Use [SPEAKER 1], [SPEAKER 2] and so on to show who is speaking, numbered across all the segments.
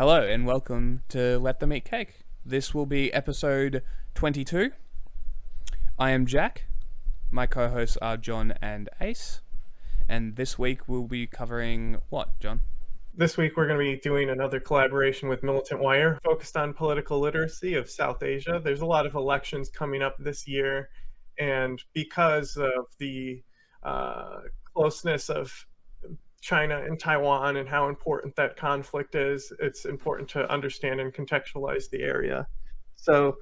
[SPEAKER 1] Hello and welcome to Let Them Eat Cake. This will be episode 22. I am Jack. My co-hosts are John and Ace. And this week we'll be covering what, John?
[SPEAKER 2] This week we're going to be doing another collaboration with Militant Wire focused on political literacy of South Asia. There's a lot of elections coming up this year, and because of the closeness of China and Taiwan and how important that conflict is, it's important to understand and contextualize the area. So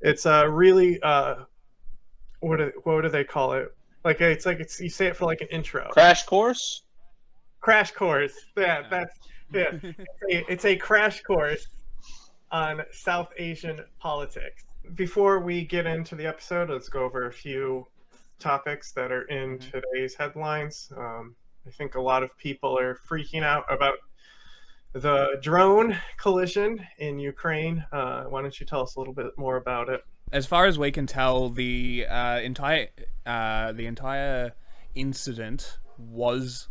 [SPEAKER 2] it's really what do they call it? It's you say it for like an intro.
[SPEAKER 3] Crash course?
[SPEAKER 2] Crash course. It's a crash course on South Asian politics. Before we get into the episode, let's go over a few topics that are in today's headlines. I think a lot of people are freaking out about the drone collision in Ukraine. Why don't you tell us a little bit more about it?
[SPEAKER 1] As far as we can tell, the entire incident was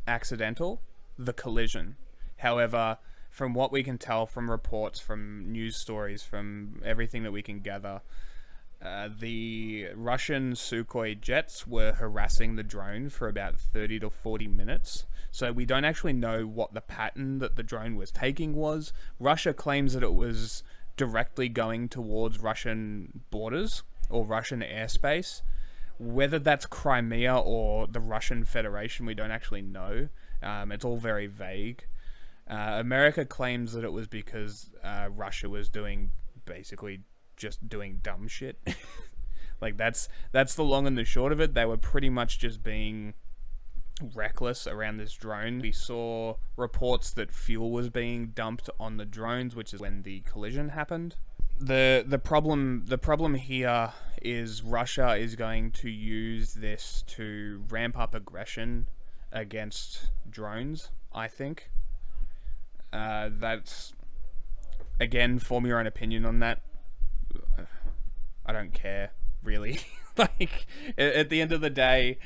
[SPEAKER 1] accidental, the collision. However, from what we can tell from reports, from news stories, from everything that we can gather, the Russian Sukhoi jets were harassing the drone for about 30 to 40 minutes. So we don't actually know what the pattern that the drone was taking was. Russia claims that it was directly going towards Russian borders or Russian airspace. Whether that's Crimea or the Russian Federation, we don't actually know. It's all very vague. America claims that it was because Russia was basically just doing dumb shit. Like that's the long and the short of it. They were pretty much just being reckless around this drone. We saw reports that fuel was being dumped on the drones, which is when the collision happened. The problem here is Russia is going to use this to ramp up aggression against drones, I think. That's, again, form your own opinion on that. I don't care, really. Like, at the end of the day,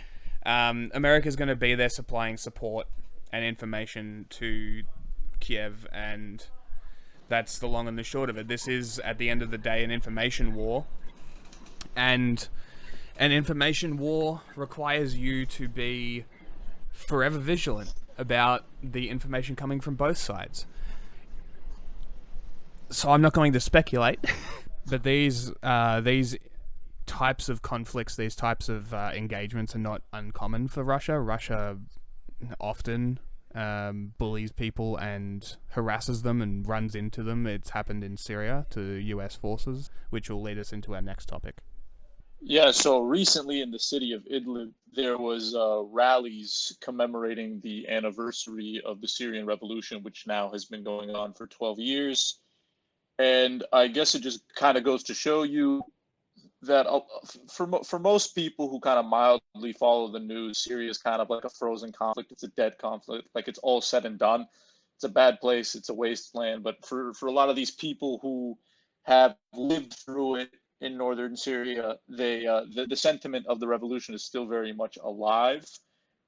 [SPEAKER 1] America's going to be there supplying support and information to Kiev, and that's the long and the short of it. This is, at the end of the day, an information war. And an information war requires you to be forever vigilant about the information coming from both sides. So I'm not going to speculate, but these types of conflicts, these types of engagements are not uncommon for Russia. Russia often bullies people and harasses them and runs into them. It's happened in Syria to US forces, which will lead us into our next topic.
[SPEAKER 3] Yeah, so recently in the city of Idlib, there was rallies commemorating the anniversary of the Syrian Revolution, which now has been going on for 12 years. And I guess it just kind of goes to show you that for most people who kind of mildly follow the news, Syria is kind of like a frozen conflict. It's a dead conflict. Like, it's all said and done. It's a bad place. It's a wasteland. But for a lot of these people who have lived through it in northern Syria, the sentiment of the revolution is still very much alive.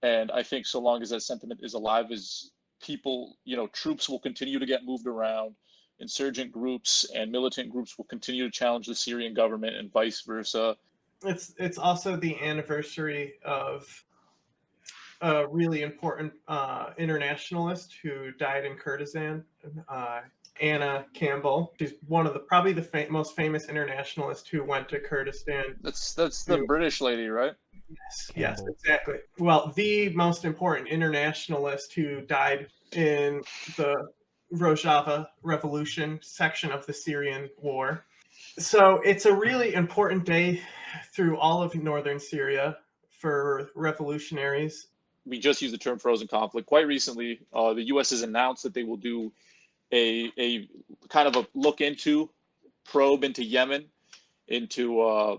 [SPEAKER 3] And I think so long as that sentiment is alive, as people, troops will continue to get moved around. Insurgent groups and militant groups will continue to challenge the Syrian government and vice versa.
[SPEAKER 2] It's also the anniversary of a really important internationalist who died in Kurdistan, Anna Campbell. She's one of probably the most famous internationalists who went to Kurdistan.
[SPEAKER 3] That's the British lady, right?
[SPEAKER 2] Yes, exactly. Well, the most important internationalist who died in the Rojava Revolution section of the Syrian war. So it's a really important day through all of northern Syria for revolutionaries.
[SPEAKER 3] We just used the term frozen conflict. Quite recently, the U.S. has announced that they will do a kind of a probe into Yemen, into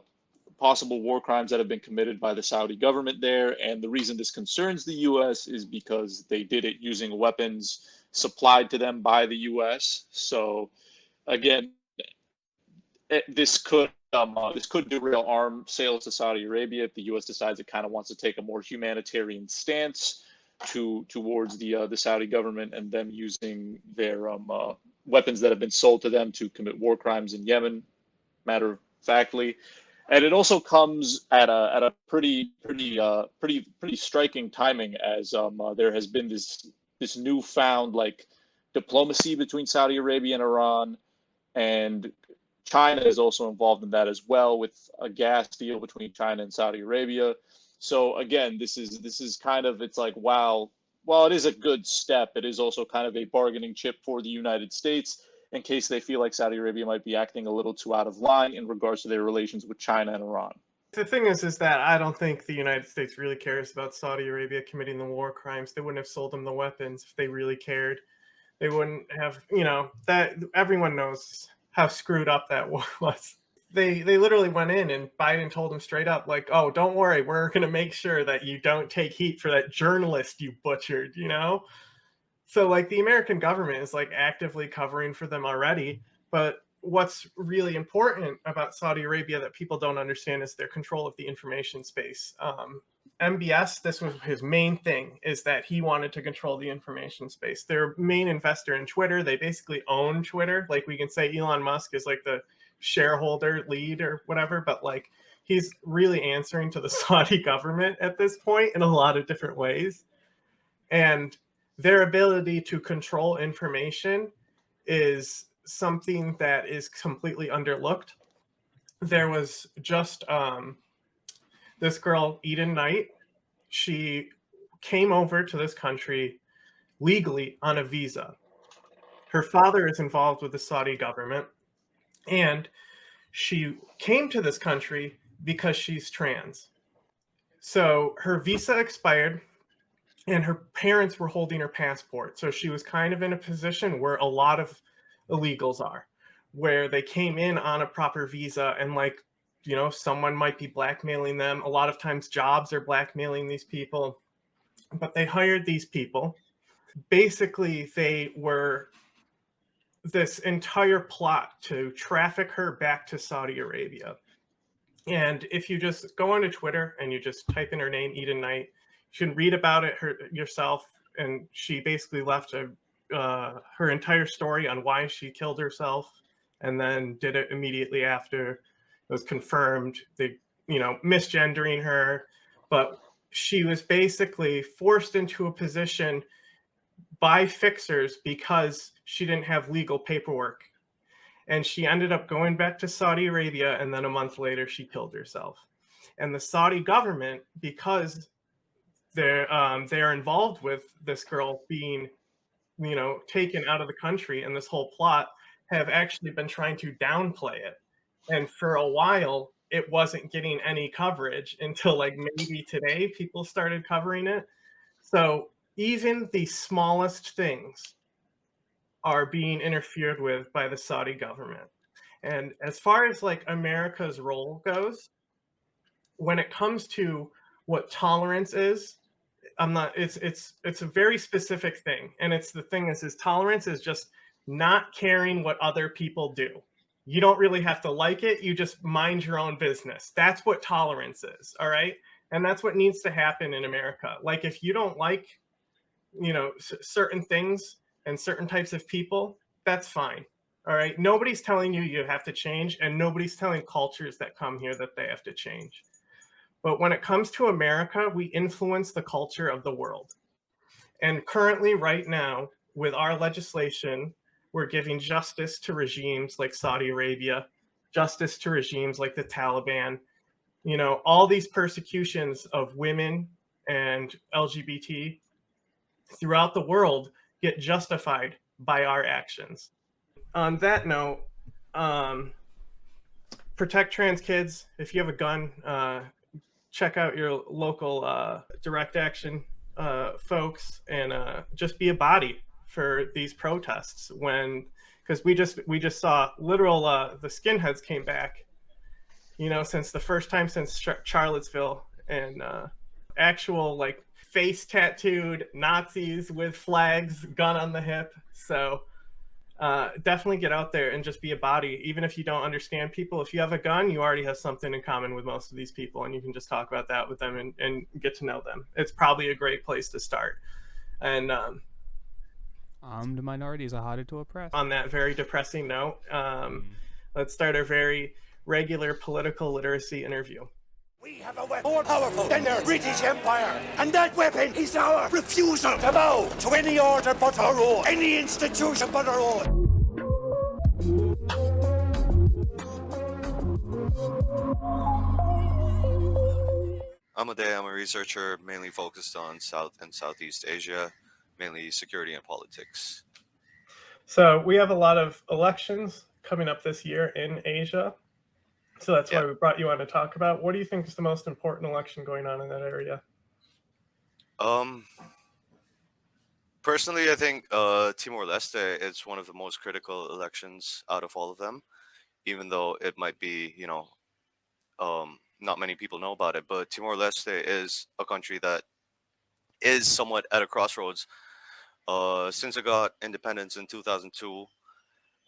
[SPEAKER 3] possible war crimes that have been committed by the Saudi government there. And the reason this concerns the U.S. is because they did it using weapons supplied to them by the U.S. So, again, this could derail arms sales to Saudi Arabia if the U.S. decides it kind of wants to take a more humanitarian stance towards the Saudi government and them using their weapons that have been sold to them to commit war crimes in Yemen, matter of factly. And it also comes at a pretty striking timing, as there has been this newfound like diplomacy between Saudi Arabia and Iran, and China is also involved in that as well, with a gas deal between China and Saudi Arabia. So again, this is kind of, it's like, wow, while it is a good step, it is also kind of a bargaining chip for the United States in case they feel like Saudi Arabia might be acting a little too out of line in regards to their relations with China and Iran.
[SPEAKER 2] The thing is that I don't think the United States really cares about Saudi Arabia committing the war crimes. They wouldn't have sold them the weapons if they really cared. They wouldn't have, that everyone knows how screwed up that was. They literally went in, and Biden told them straight up, like, oh, don't worry, we're going to make sure that you don't take heat for that journalist you butchered, So like the American government is like actively covering for them already. But what's really important about Saudi Arabia that people don't understand is their control of the information space. MBS, this was his main thing, is that he wanted to control the information space. Their main investor in Twitter, they basically own Twitter. Like we can say Elon Musk is like the shareholder lead or whatever, but like he's really answering to the Saudi government at this point in a lot of different ways. And their ability to control information is something that is completely underlooked. There was just this girl, Eden Knight. She came over to this country legally on a visa. Her father is involved with the Saudi government, and she came to this country because she's trans. So her visa expired, and her parents were holding her passport. So she was kind of in a position where a lot of illegals are, where they came in on a proper visa, and like, someone might be blackmailing them. A lot of times jobs are blackmailing these people, but they hired these people. Basically, they were this entire plot to traffic her back to Saudi Arabia. And if you just go onto Twitter and you just type in her name, Eden Knight, you can read about it yourself. And she basically left her entire story on why she killed herself, and then did it immediately after it was confirmed. They, misgendering her, but she was basically forced into a position by fixers because she didn't have legal paperwork. And she ended up going back to Saudi Arabia, and then a month later she killed herself. And the Saudi government, because they're involved with this girl being, taken out of the country and this whole plot, have actually been trying to downplay it. And for a while, it wasn't getting any coverage until like maybe today people started covering it. So even the smallest things are being interfered with by the Saudi government. And as far as like America's role goes, when it comes to what tolerance is, it's a very specific thing. And it's the thing is tolerance is just not caring what other people do. You don't really have to like it. You just mind your own business. That's what tolerance is. All right. And that's what needs to happen in America. Like if you don't like, certain things and certain types of people, that's fine. All right. Nobody's telling you you have to change, and nobody's telling cultures that come here that they have to change. But when it comes to America, we influence the culture of the world. And currently, right now, with our legislation, we're giving justice to regimes like Saudi Arabia, justice to regimes like the Taliban. All these persecutions of women and LGBT throughout the world get justified by our actions. On that note, protect trans kids. If you have a gun, check out your local direct action folks, and just be a body for these protests. Because we just saw literal the skinheads came back, since the first time since Charlottesville, and actual like face tattooed Nazis with flags, gun on the hip. So definitely get out there and just be a body. Even if you don't understand people, if you have a gun, you already have something in common with most of these people, and you can just talk about that with them and get to know them. It's probably a great place to start. And
[SPEAKER 1] Armed minorities are harder to oppress.
[SPEAKER 2] On that very depressing note, let's start our very regular political literacy interview.
[SPEAKER 4] We have a weapon more powerful than the British Empire, and that weapon is our refusal to bow to any order but our own, any institution but our own.
[SPEAKER 5] I'm Uday. I'm a researcher mainly focused on South and Southeast Asia, mainly security and politics.
[SPEAKER 2] So we have a lot of elections coming up this year in Asia. So that's why we brought you on to talk about. What do you think is the most important election going on in that area?
[SPEAKER 5] Personally, I think Timor-Leste is one of the most critical elections out of all of them, even though it might be, not many people know about it. But Timor-Leste is a country that is somewhat at a crossroads. Since it got independence in 2002,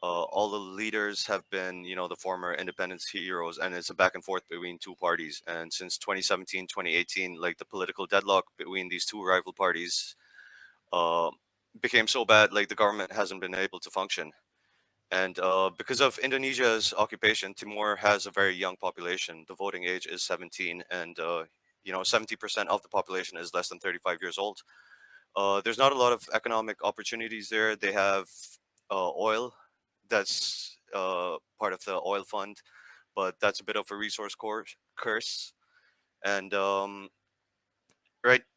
[SPEAKER 5] all the leaders have been, the former independence heroes, and it's a back and forth between two parties. And since 2017, 2018, like the political deadlock between these two rival parties became so bad, like the government hasn't been able to function. And because of Indonesia's occupation, Timor has a very young population. The voting age is 17, and 70% of the population is less than 35 years old. There's not a lot of economic opportunities there. They have oil. That's part of the oil fund, but that's a bit of a resource curse. And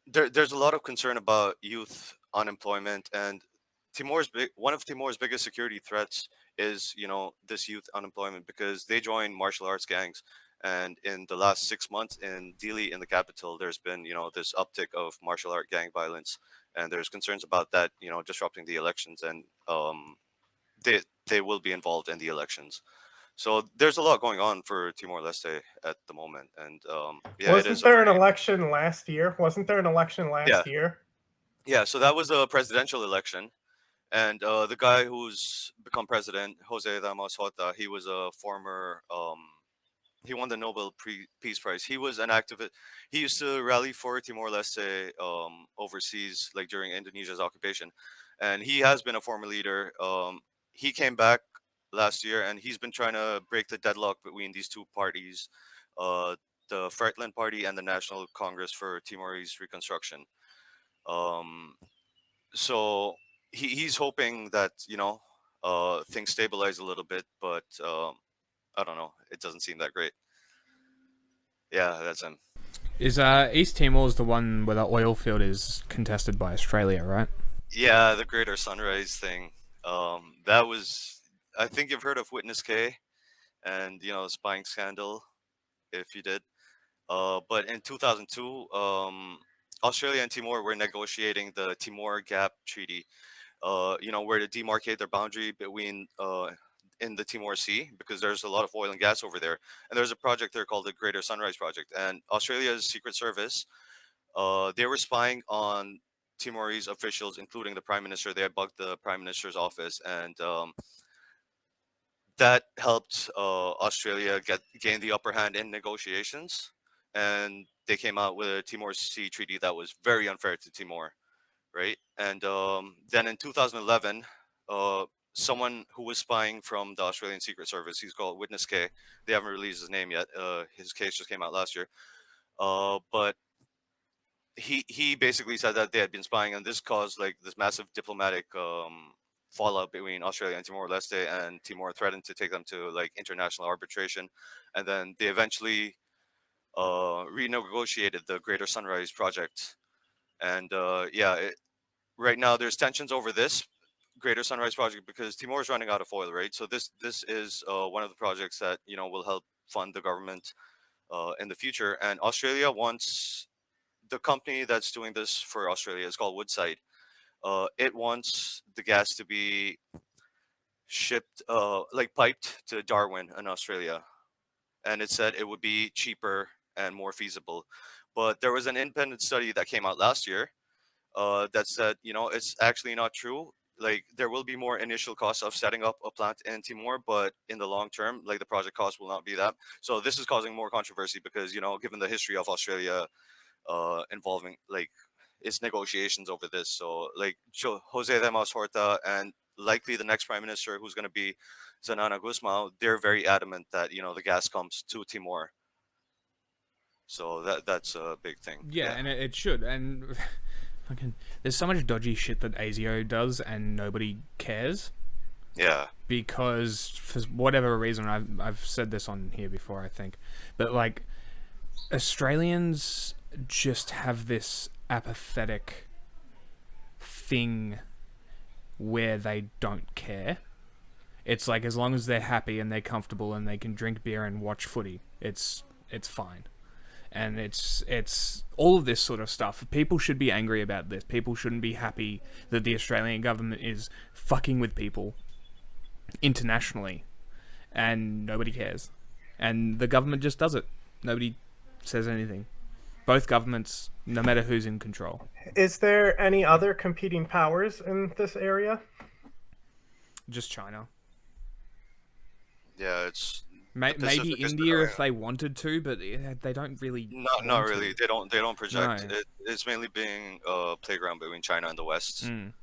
[SPEAKER 5] there's a lot of concern about youth unemployment, and one of Timor's biggest security threats is this youth unemployment, because they join martial arts gangs. And in the last 6 months in Dili, in the capital, there's been this uptick of martial art gang violence, and there's concerns about that disrupting the elections, and they will be involved in the elections. So there's a lot going on for Timor-Leste at the moment, and
[SPEAKER 2] Wasn't there an election last year?
[SPEAKER 5] Yeah, so that was a presidential election, and the guy who's become president, Jose Ramos Horta, he was a former. He won the Nobel Peace Prize. He was an activist. He used to rally for Timor-Leste overseas, like during Indonesia's occupation, and he has been a former leader. He came back last year, and he's been trying to break the deadlock between these two parties, the Fredland Party and the National Congress for Timorese Reconstruction. So he's hoping that things stabilize a little bit, but I don't know. It doesn't seem that great. Yeah, that's him.
[SPEAKER 1] Is East Timor's the one where the oil field is contested by Australia, right?
[SPEAKER 5] Yeah, the Greater Sunrise thing. That was, I think you've heard of Witness K and, the spying scandal, if you did. But in 2002, Australia and Timor were negotiating the Timor Gap Treaty, where to demarcate their boundary between in the Timor Sea, because there's a lot of oil and gas over there. And there's a project there called the Greater Sunrise Project. And Australia's Secret Service, they were spying on Timorese officials, including the Prime Minister. They had bugged the Prime Minister's office, and that helped Australia gain the upper hand in negotiations. And they came out with a Timor Sea treaty that was very unfair to Timor, right? And then in 2011, someone who was spying from the Australian Secret Service, he's called Witness K. They haven't released his name yet. His case just came out last year. But he basically said that they had been spying, and this caused like this massive diplomatic fallout between Australia and Timor-Leste, and Timor threatened to take them to like international arbitration. And then they eventually renegotiated the Greater Sunrise Project. And right now there's tensions over this Greater Sunrise Project because Timor is running out of oil, right? So this is one of the projects that will help fund the government in the future. And Australia wants, the company that's doing this for Australia is called Woodside. It wants the gas to be shipped, piped to Darwin in Australia, and it said it would be cheaper and more feasible. But there was an independent study that came out last year that said, it's actually not true. Like, there will be more initial costs of setting up a plant in Timor, but in the long term, like, the project cost will not be that. So this is causing more controversy because, given the history of Australia involving, like, it's negotiations over this. So like Jose Ramos Horta and likely the next prime minister, who's going to be Zanana Guzmão, they're very adamant that the gas comes to Timor. So that's a big thing.
[SPEAKER 1] Yeah, and it should. And fucking, there's so much dodgy shit that ASIO does, and nobody cares.
[SPEAKER 5] Yeah.
[SPEAKER 1] Because for whatever reason, I've said this on here before, I think, but like Australians just have this apathetic thing where they don't care. It's like, as long as they're happy and they're comfortable and they can drink beer and watch footy, it's fine. And it's all of this sort of stuff. People should be angry about this. People shouldn't be happy that the Australian government is fucking with people internationally, and nobody cares. And the government just does it. Nobody says anything. Both governments, no matter who's in control.
[SPEAKER 2] Is there any other competing powers in this area?
[SPEAKER 1] Just China.
[SPEAKER 5] Yeah, it's
[SPEAKER 1] Maybe India if they wanted to, but they don't really.
[SPEAKER 5] Not really. They don't project.
[SPEAKER 1] No.
[SPEAKER 5] It's mainly being a playground between China and the West.
[SPEAKER 1] Mm.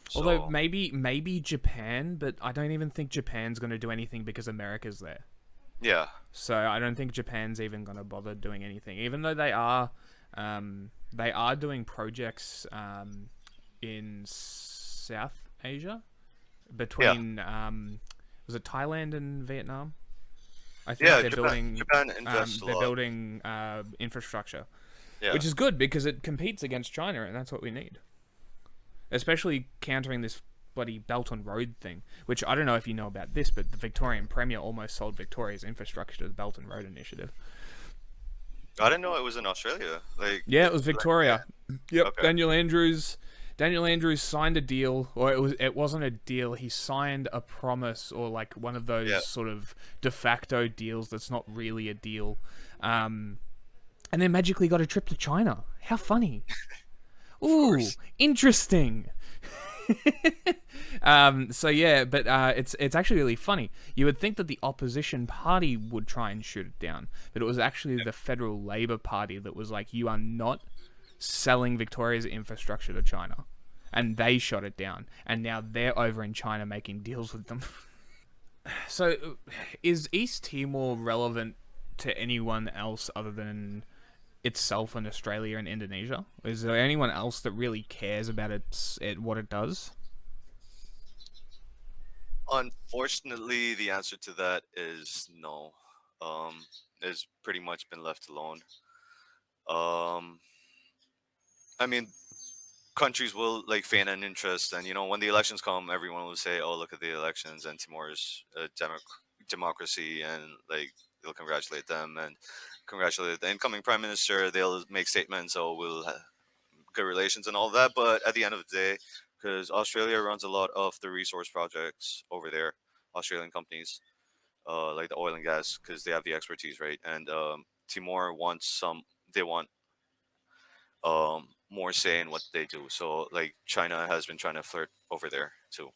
[SPEAKER 5] So,
[SPEAKER 1] Although maybe Japan, but I don't even think Japan's going to do anything because America's there.
[SPEAKER 5] yeah,
[SPEAKER 1] So I don't think Japan's even going to bother doing anything, even though they are doing projects in South Asia between was it Thailand and Vietnam? I think they're building
[SPEAKER 5] Japan invests a
[SPEAKER 1] they're
[SPEAKER 5] lot.
[SPEAKER 1] building infrastructure,
[SPEAKER 5] Yeah.
[SPEAKER 1] which is good because it competes against China, and that's what we need. Especially countering this bloody Belt and Road thing, which I don't know if you know about this, but the Victorian Premier almost sold Victoria's infrastructure to the Belt and Road Initiative.
[SPEAKER 5] I didn't know it was in Australia. Like,
[SPEAKER 1] Yeah, it was Victoria. Yep.
[SPEAKER 5] Okay.
[SPEAKER 1] Daniel Andrews signed a deal, or it wasn't a deal. He signed a promise, or like one of those sort of de facto deals that's not really a deal, and then magically got a trip to China. How funny! Ooh, interesting. So yeah, but it's actually really funny. You would think that the opposition party would try and shoot it down, but it was actually the Federal Labor Party that was like, "You are not selling Victoria's infrastructure to China," and they shot it down. And now they're over in China making deals with them. So, is East Timor relevant to anyone else other than itself and Australia and Indonesia? Is there anyone else that really cares about what it does?
[SPEAKER 5] unfortunately, the answer to that is no. It's pretty much been left alone. Um, I mean, countries will like feign an interest, and when the elections come, everyone will say, "Oh, look at the elections, and Timor's a democracy," and like they'll congratulate them and congratulate the incoming prime minister. They'll make statements, "Oh, we'll have good relations" and all that. But at the end of the day, because Australia runs a lot of the resource projects over there, Australian companies, like the oil and gas, because they have the expertise, right? And Timor wants some. They want more say in what they do. So like China has been trying to flirt over there too,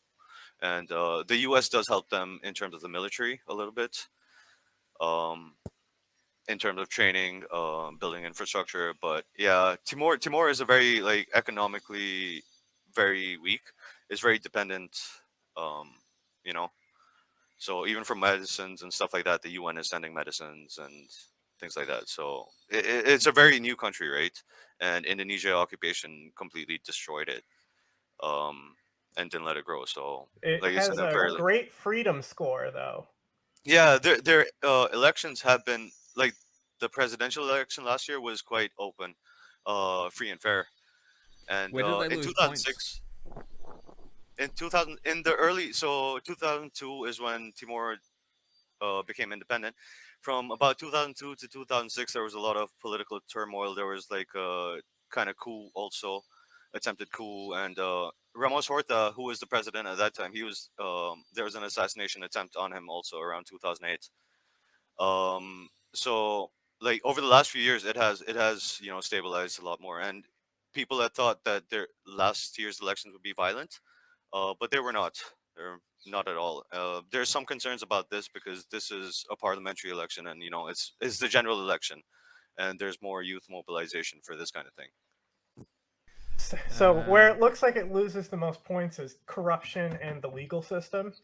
[SPEAKER 5] and the U.S. does help them in terms of the military a little bit, in terms of training, building infrastructure. But yeah, Timor is a very like economically very weak. It's very dependent, you know. So even for medicines and stuff like that, the UN is sending medicines and things like that. So it's a very new country, right? And Indonesia occupation completely destroyed it, and didn't let it grow. So
[SPEAKER 2] It
[SPEAKER 5] like you
[SPEAKER 2] has
[SPEAKER 5] said,
[SPEAKER 2] a great freedom score, though.
[SPEAKER 5] yeah, their elections have been like the presidential election last year was quite open, free and fair. And
[SPEAKER 1] Where did they
[SPEAKER 5] in
[SPEAKER 1] lose
[SPEAKER 5] 2006, in 2000, in the early, so 2002 is when Timor became independent. From about 2002 to 2006, there was a lot of political turmoil. There was like a kind of coup also, attempted coup, and Ramos Horta, who was the president at that time, he was there was an assassination attempt on him also around 2008. So like over the last few years, it has stabilized a lot more, and people had thought that their last year's elections would be violent, but they were not. They're not at all. There's some concerns about this because this is a parliamentary election, and it's the general election, and there's more youth mobilization for this kind of thing.
[SPEAKER 2] So where it looks like it loses the most points is corruption and the legal system,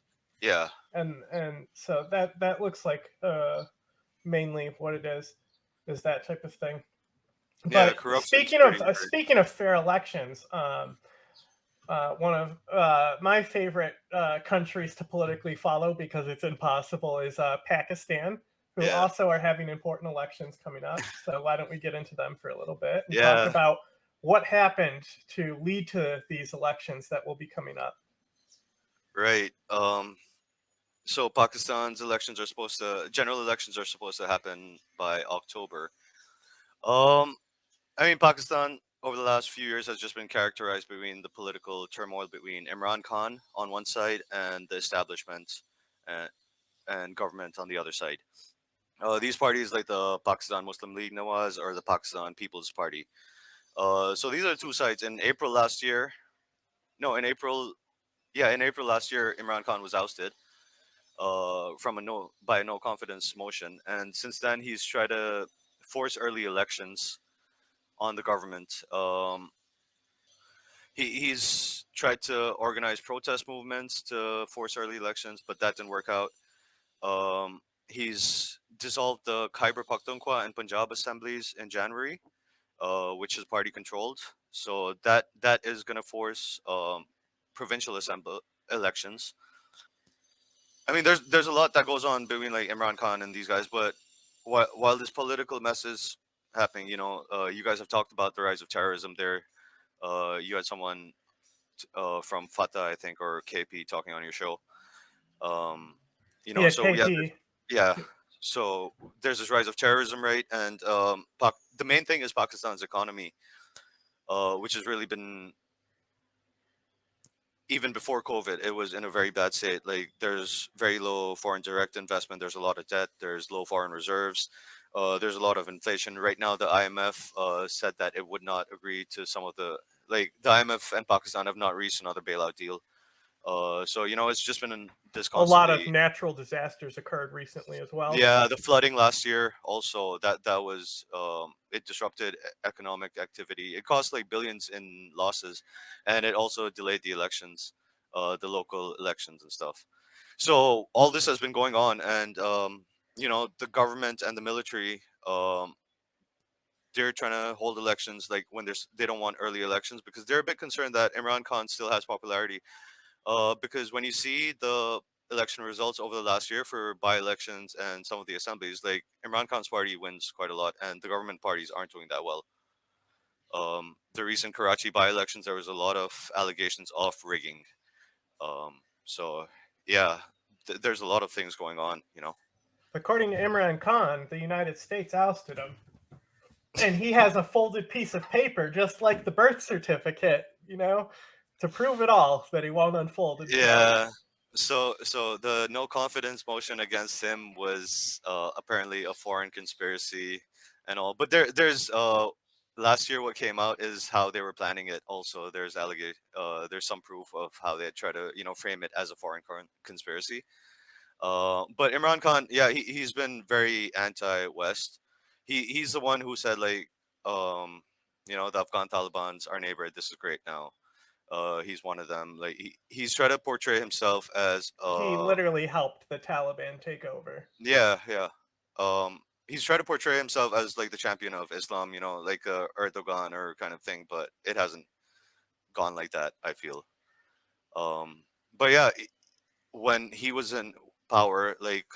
[SPEAKER 5] Yeah.
[SPEAKER 2] and so that looks like mainly what it is that type of thing.
[SPEAKER 5] Yeah,
[SPEAKER 2] But
[SPEAKER 5] corruption's pretty great.
[SPEAKER 2] speaking of fair elections, one of my favorite countries to politically follow because it's impossible is Pakistan, who
[SPEAKER 5] Yeah.
[SPEAKER 2] also are having important elections coming up. So why don't we get into them for a little bit and
[SPEAKER 5] Yeah.
[SPEAKER 2] talk about what happened to lead to these elections that will be coming up?
[SPEAKER 5] Right. So Pakistan's general elections are supposed to happen by October. I mean, Pakistan over the last few years has just been characterized between the political turmoil between Imran Khan on one side and the establishment and, and government on the other side. These parties like the Pakistan Muslim League Nawaz or the Pakistan People's Party. So these are the two sides. In April last year, no, in April last year, Imran Khan was ousted from by a no confidence motion, and since then he's tried to force early elections on the government. He's tried to organize protest movements to force early elections, but that didn't work out. He's dissolved the Khyber Pakhtunkhwa and Punjab assemblies in January, which is party controlled. So that is going to force provincial assembly elections. I mean, there's a lot that goes on between like Imran Khan and these guys, but while this political mess is happening, you guys have talked about the rise of terrorism there. You had someone from Fatah, I think, or KP talking on your show.
[SPEAKER 2] Yeah,
[SPEAKER 5] So
[SPEAKER 2] KP.
[SPEAKER 5] yeah. So there's this rise of terrorism, right? And the main thing is Pakistan's economy, which has really been, even before COVID, it was in a very bad state. Like there's very low foreign direct investment. There's a lot of debt. There's low foreign reserves. There's a lot of inflation. Right now, the IMF said that it would not agree to some of the IMF and Pakistan have not reached another bailout deal. So it's just been this
[SPEAKER 2] A lot of
[SPEAKER 5] constantly.
[SPEAKER 2] natural disasters occurred recently as well.
[SPEAKER 5] Yeah, the flooding last year also that was it disrupted economic activity. It cost like billions in losses, and it also delayed the elections, the local elections and stuff. So all this has been going on, and the government and the military, they're trying to hold elections like when they don't want early elections because they're a bit concerned that Imran Khan still has popularity. Because when you see the election results over the last year for by-elections and some of the assemblies, like Imran Khan's party wins quite a lot, and the government parties aren't doing that well. The recent Karachi by-elections, there was a lot of allegations of rigging. So yeah, there's a lot of things going on.
[SPEAKER 2] According to Imran Khan, the United States ousted him. And he has a folded piece of paper, just like the birth certificate, to prove it all that he won't unfold.
[SPEAKER 5] Yeah. So the no confidence motion against him was apparently a foreign conspiracy and all. But there's last year what came out is how they were planning it. Also, there's some proof of how they try to frame it as a foreign conspiracy. But Imran Khan, yeah, he's been very anti-West. He's the one who said like the Afghan Taliban's our neighbor. This is great now. He's one of them. Like he's trying to portray himself as
[SPEAKER 2] he literally helped the Taliban take over.
[SPEAKER 5] Yeah. He's trying to portray himself as like the champion of Islam, like Erdogan or kind of thing, but it hasn't gone like that, I feel. But yeah, when he was in power, like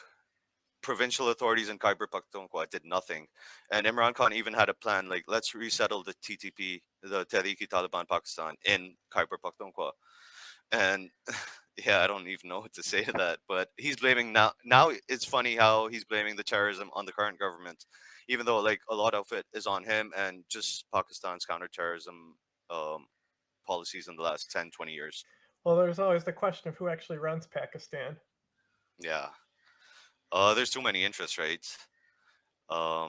[SPEAKER 5] provincial authorities in Khyber Pakhtunkhwa did nothing, and Imran Khan even had a plan like let's resettle the TTP, the Tehreek-e-Taliban Pakistan, in Khyber Pakhtunkhwa, and yeah, I don't even know what to say to that. But he's blaming now. It's funny how he's blaming the terrorism on the current government, even though like a lot of it is on him and just Pakistan's counterterrorism policies in the last 10, 20 years.
[SPEAKER 2] Well, there's always the question of who actually runs Pakistan.
[SPEAKER 5] Yeah. There's too many interests, right? I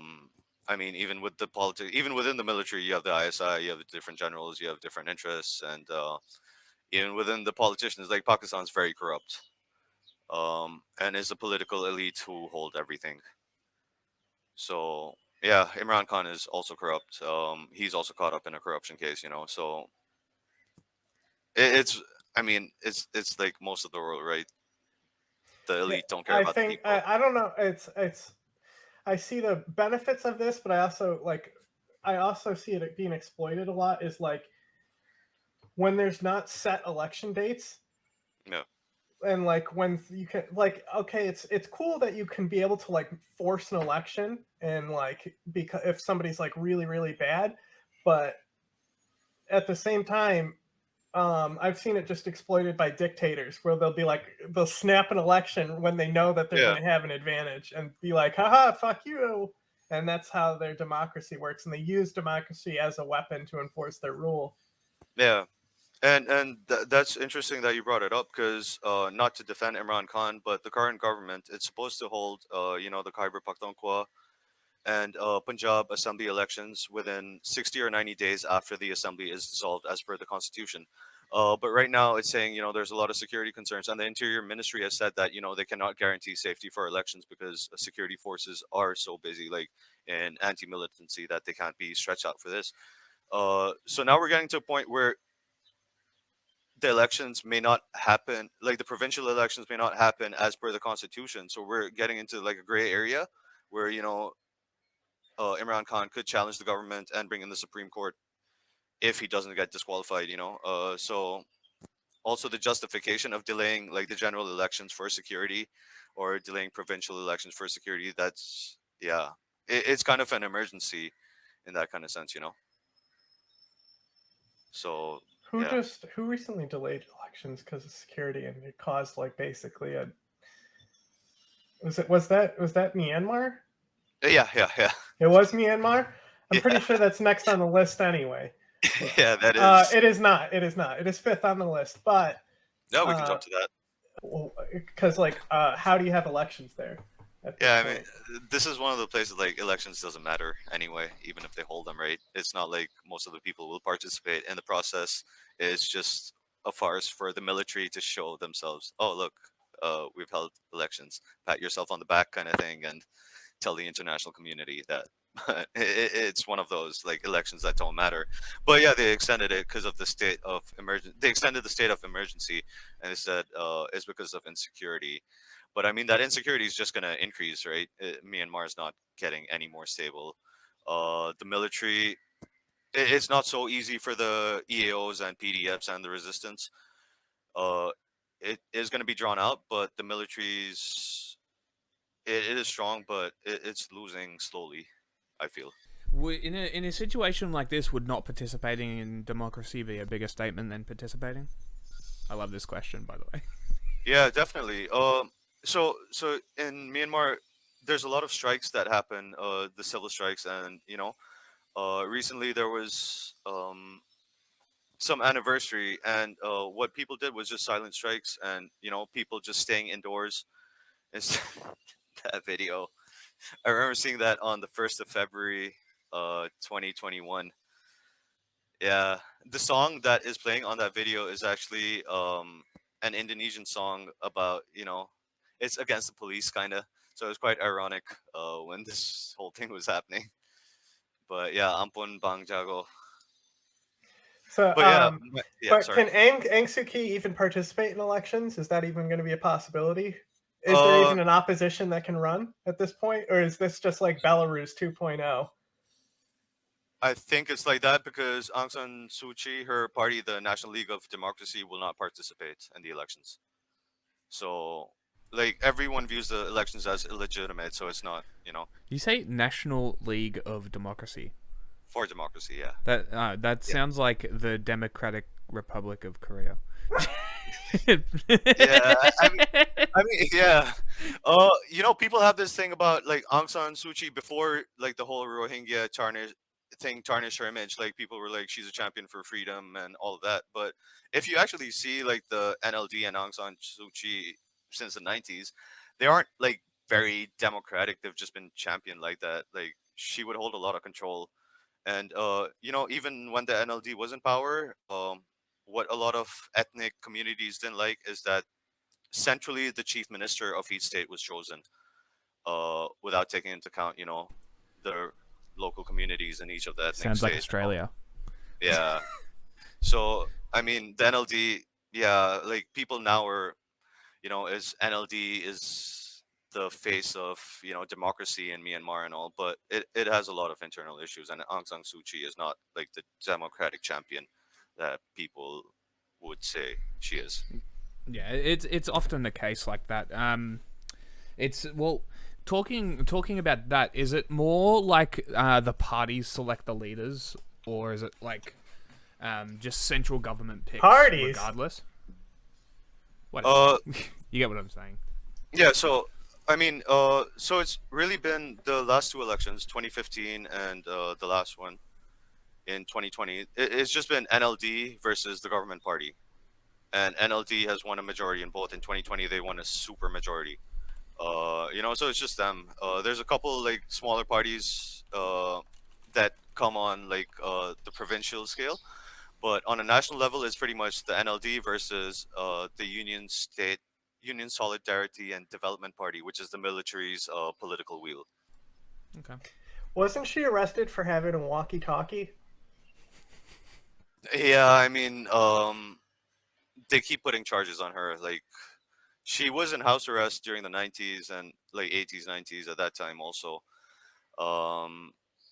[SPEAKER 5] mean, even with the politics, even within the military, you have the ISI, you have the different generals, you have different interests, and even within the politicians, like Pakistan's very corrupt, and is a political elite who hold everything. So yeah, Imran Khan is also corrupt. He's also caught up in a corruption case, So It's, I mean, it's like most of the world, right? The elite don't care
[SPEAKER 2] I
[SPEAKER 5] about the
[SPEAKER 2] think
[SPEAKER 5] people.
[SPEAKER 2] I don't know. It's I see the benefits of this, but I also see it being exploited a lot. Is like when there's not set election dates,
[SPEAKER 5] Yeah,
[SPEAKER 2] and like when you can like okay, it's cool that you can be able to like force an election and like because if somebody's like really really bad, but at the same time I've seen it just exploited by dictators where they'll snap an election when they know that they're
[SPEAKER 5] yeah,
[SPEAKER 2] going to have an advantage and be like, haha, fuck you. And that's how their democracy works. And they use democracy as a weapon to enforce their rule.
[SPEAKER 5] yeah. And that's interesting that you brought it up because not to defend Imran Khan, but the current government, it's supposed to hold the Khyber Pakhtunkhwa and Punjab assembly elections within 60 or 90 days after the assembly is dissolved as per the constitution. But right now it's saying, there's a lot of security concerns, and the Interior Ministry has said that, they cannot guarantee safety for elections because security forces are so busy, like in anti-militancy, that they can't be stretched out for this. So now we're getting to a point where the elections may not happen, like the provincial elections may not happen as per the constitution. So we're getting into like a gray area where, Imran Khan could challenge the government and bring in the Supreme Court if he doesn't get disqualified. So also the justification of delaying like the general elections for security, or delaying provincial elections for security. That's, yeah, it's kind of an emergency in that kind of sense. So yeah,
[SPEAKER 2] Who recently delayed elections because of security and it caused like basically a was that Myanmar?
[SPEAKER 5] yeah, yeah, yeah,
[SPEAKER 2] It was Myanmar. I'm pretty
[SPEAKER 5] yeah,
[SPEAKER 2] sure that's next on the list anyway.
[SPEAKER 5] yeah. That is.
[SPEAKER 2] It is not. It is not. It is fifth on the list, but
[SPEAKER 5] No, we can jump to that.
[SPEAKER 2] because how do you have elections there at this
[SPEAKER 5] Yeah, I mean,
[SPEAKER 2] point?
[SPEAKER 5] this is one of the places like elections doesn't matter anyway, even if they hold them, right? It's not like most of the people will participate in the process. It's just a farce for the military to show themselves. Oh, look, we've held elections. Pat yourself on the back, kind of thing, and tell the international community that it's one of those like elections that don't matter. But yeah, they extended it because of the state of emergency. They extended the state of emergency, and they said it's because of insecurity. But I mean, that insecurity is just going to increase, right? Myanmar is not getting any more stable. The military, it's not so easy for the EAOs and PDFs and the resistance. Uh, it is going to be drawn out, but the military's, it is strong, but it's losing slowly, I feel.
[SPEAKER 1] In a situation like this, would not participating in democracy be a bigger statement than participating? I love this question, by the way.
[SPEAKER 5] Yeah, definitely. So in Myanmar, there's a lot of strikes that happen, the civil strikes, and recently there was some anniversary, and what people did was just silent strikes, and people just staying indoors. It's that video. I remember seeing that on the 1st of February, 2021. Yeah, the song that is playing on that video is actually an Indonesian song about, it's against the police, kind of. So it's quite ironic when this whole thing was happening. But yeah, Ampun Bang Jago.
[SPEAKER 2] So,
[SPEAKER 5] But yeah, yeah,
[SPEAKER 2] but
[SPEAKER 5] sorry.
[SPEAKER 2] can Aung Suu Kyi even participate in elections? Is that even going to be a possibility? Is there
[SPEAKER 5] Uh,
[SPEAKER 2] even an opposition that can run at this point, or is this just like Belarus 2.0?
[SPEAKER 5] I think it's like that because Aung San Suu Kyi, her party, the National League of Democracy, will not participate in the elections. So, like, everyone views the elections as illegitimate, so it's not,
[SPEAKER 1] You say National League of Democracy.
[SPEAKER 5] for democracy, yeah.
[SPEAKER 1] That
[SPEAKER 5] Yeah.
[SPEAKER 1] sounds like the Democratic Republic of Korea.
[SPEAKER 5] Yeah, yeah. People have this thing about like Aung San Suu Kyi before like the whole Rohingya tarnish her image. Like people were like, she's a champion for freedom and all of that. But if you actually see like the NLD and Aung San Suu Kyi since the 90s, they aren't like very democratic. They've just been championed like that. Like she would hold a lot of control. And even when the NLD was in power, what a lot of ethnic communities didn't like is that centrally the chief minister of each state was chosen, without taking into account, the local communities in each of the ethnic
[SPEAKER 1] Sounds like
[SPEAKER 5] states.
[SPEAKER 1] Australia.
[SPEAKER 5] Yeah. So I mean, the NLD, yeah, like people now are, is NLD is the face of, democracy in Myanmar and all, but it has a lot of internal issues, and Aung San Suu Kyi is not like the democratic champion that people would say she is.
[SPEAKER 1] Yeah, it's often the case like that. It's well, talking about that. Is it more like the parties select the leaders, or is it like just central government picks
[SPEAKER 2] Parties?
[SPEAKER 1] regardless? Whatever.
[SPEAKER 5] Uh,
[SPEAKER 1] You get what I'm saying.
[SPEAKER 5] yeah. So I mean, so it's really been the last two elections, 2015 and the last one in 2020. It's just been NLD versus the government party, and NLD has won a majority in both. In 2020, they won a super majority. So it's just them. There's a couple like smaller parties that come on like the provincial scale, but on a national level, it's pretty much the NLD versus the Union Solidarity and Development Party, which is the military's political wheel.
[SPEAKER 1] Okay.
[SPEAKER 2] Wasn't she arrested for having a walkie-talkie?
[SPEAKER 5] Yeah, I mean, they keep putting charges on her. Like, she was in house arrest during the 90s and like 80s, 90s at that time also.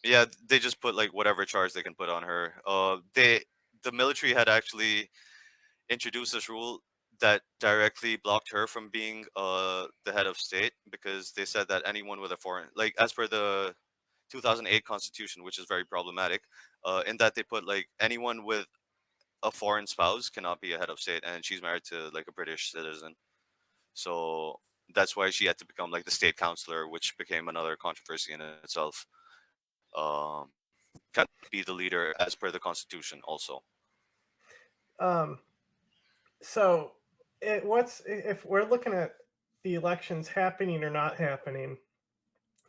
[SPEAKER 5] Yeah, they just put like whatever charge they can put on her. The military had actually introduced this rule that directly blocked her from being the head of state, because they said that anyone with a foreign, like as per the 2008 constitution, which is very problematic, in that they put like anyone with a foreign spouse cannot be a head of state, and she's married to like a British citizen. So that's why she had to become like the state counselor, which became another controversy in itself. Um, can be the leader as per the constitution also.
[SPEAKER 2] So, if we're looking at the elections happening or not happening?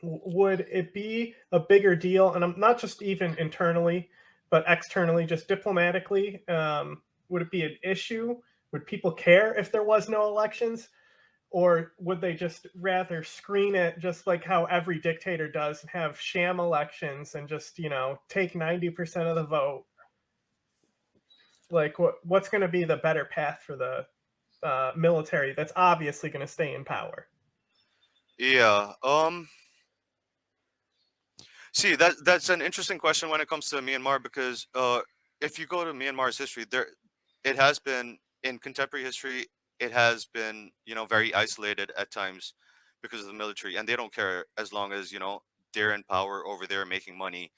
[SPEAKER 2] Would it be a bigger deal? And I'm not just even internally, but externally, just diplomatically. Would it be an issue? Would people care if there was no elections? Or would they just rather screen it just like how every dictator does and have sham elections and just, take 90% of the vote? Like, what's going to be the better path for the military that's obviously going to stay in power?
[SPEAKER 5] Yeah. See, that's an interesting question when it comes to Myanmar, because if you go to Myanmar's history, it has been in contemporary history, it has been very isolated at times because of the military, and they don't care as long as they're in power over there making money.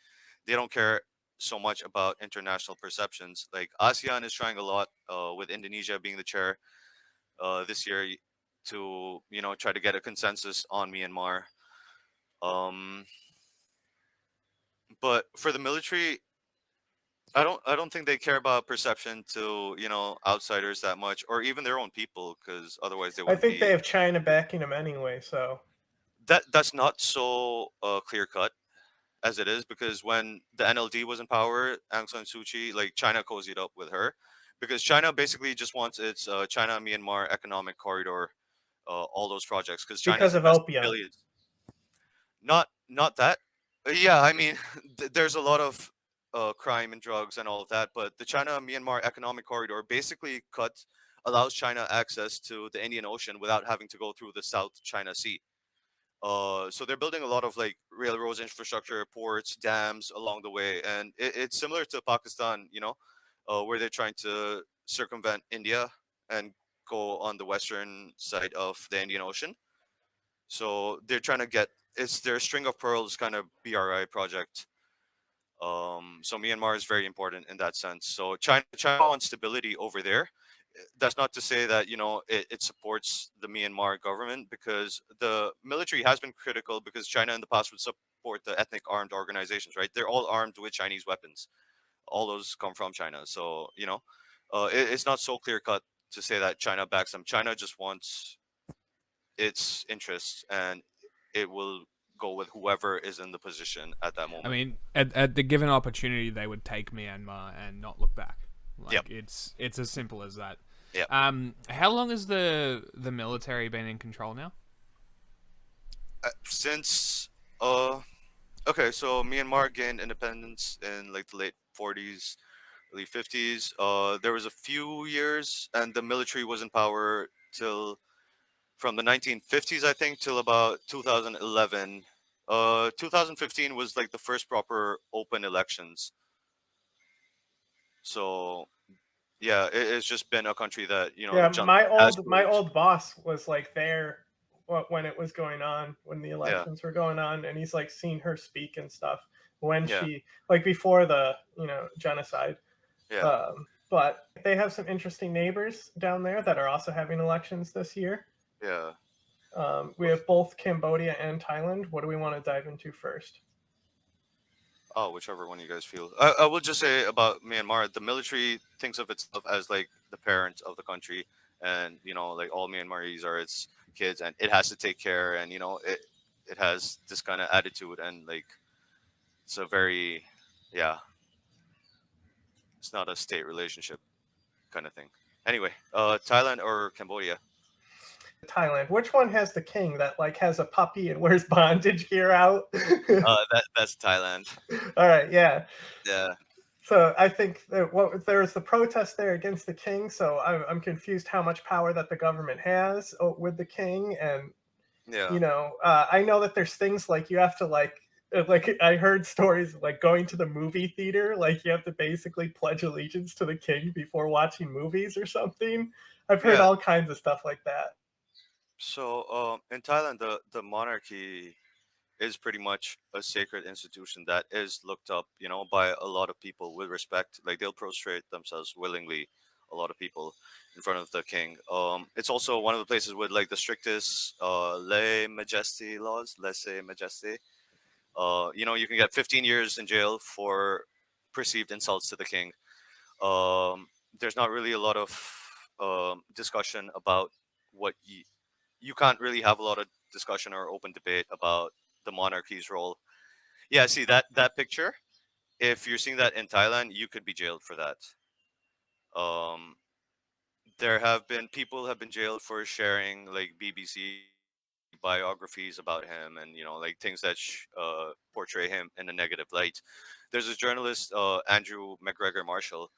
[SPEAKER 5] They don't care so much about international perceptions. Like ASEAN is trying a lot with Indonesia being the chair this year to try to get a consensus on Myanmar. Um, but for the military, I don't think they care about perception to outsiders that much, or even their own people, because otherwise they
[SPEAKER 2] I
[SPEAKER 5] wouldn't
[SPEAKER 2] think
[SPEAKER 5] be.
[SPEAKER 2] they have China backing them anyway, so.
[SPEAKER 5] That's not so clear cut as it is, because when the NLD was in power, Aung San Suu Kyi, like China cozied up with her, because China basically just wants its China Myanmar economic corridor, all those projects, because China's
[SPEAKER 2] Because of
[SPEAKER 5] invested
[SPEAKER 2] opium.
[SPEAKER 5] billions. Not that. Yeah, I mean, there's a lot of crime and drugs and all of that, but the China Myanmar economic corridor basically allows China access to the Indian Ocean without having to go through the South China Sea. So they're building a lot of like railroads, infrastructure, ports, dams along the way, and it's similar to Pakistan, where they're trying to circumvent India and go on the western side of the Indian Ocean. So they're trying to it's their string of pearls kind of BRI project. So Myanmar is very important in that sense. So China wants stability over there. That's not to say that it supports the Myanmar government, because the military has been critical, because China in the past would support the ethnic armed organizations, right? They're all armed with Chinese weapons. All those come from China. So it's not so clear cut to say that China backs them. China just wants its interests, and it will go with whoever is in the position at that moment.
[SPEAKER 1] I mean, at the given opportunity, they would take Myanmar and not look back. Like,
[SPEAKER 5] Yep.
[SPEAKER 1] It's as simple as that.
[SPEAKER 5] Yep.
[SPEAKER 1] How long has the military been in control now?
[SPEAKER 5] Since okay, so Myanmar gained independence in like the late 40s, early 50s. There was a few years, and the military was in power till from the 1950s, I think, till about 2011. 2015 was like the first proper open elections. So yeah, it's just been a country that
[SPEAKER 2] Yeah,
[SPEAKER 5] has
[SPEAKER 2] my
[SPEAKER 5] changed.
[SPEAKER 2] old boss was like there when it was going on, when the
[SPEAKER 5] Yeah,
[SPEAKER 2] elections were going on, and he's like seen her speak and stuff when
[SPEAKER 5] yeah,
[SPEAKER 2] she like before the genocide.
[SPEAKER 5] yeah,
[SPEAKER 2] But they have some interesting neighbors down there that are also having elections this year.
[SPEAKER 5] yeah.
[SPEAKER 2] We have both Cambodia and Thailand. What do we want to dive into first?
[SPEAKER 5] Oh, whichever one you guys feel. I will just say about Myanmar, the military thinks of itself as like the parent of the country, and like all Myanmaris are its kids, and it has to take care, and it has this kind of attitude, and like it's a very, yeah, it's not a state relationship kind of thing. Anyway, Thailand or Cambodia?
[SPEAKER 2] Thailand. Which one has the king that like has a puppy and wears bondage gear out?
[SPEAKER 5] That's Thailand.
[SPEAKER 2] All right, yeah.
[SPEAKER 5] Yeah,
[SPEAKER 2] So I think that there was the protest there against the king. So I'm confused how much power that the government has with the king, and
[SPEAKER 5] yeah,
[SPEAKER 2] I know that there's things like you have to like I heard stories like going to the movie theater, like you have to basically pledge allegiance to the king before watching movies or something. I've heard
[SPEAKER 5] yeah.
[SPEAKER 2] all kinds of stuff like that.
[SPEAKER 5] So, in Thailand, the monarchy is pretty much a sacred institution that is looked up, by a lot of people with respect. Like they'll prostrate themselves willingly, a lot of people in front of the king. It's also one of the places with like the strictest lese majesty laws, lese majesty. You can get 15 years in jail for perceived insults to the king. There's not really a lot of discussion about what you can't really have a lot of discussion or open debate about the monarchy's role. Yeah, see that picture. If you're seeing that in Thailand, you could be jailed for that. Um, there have been people have been jailed for sharing like BBC biographies about him, and like things that portray him in a negative light. There's a journalist, Andrew McGregor Marshall.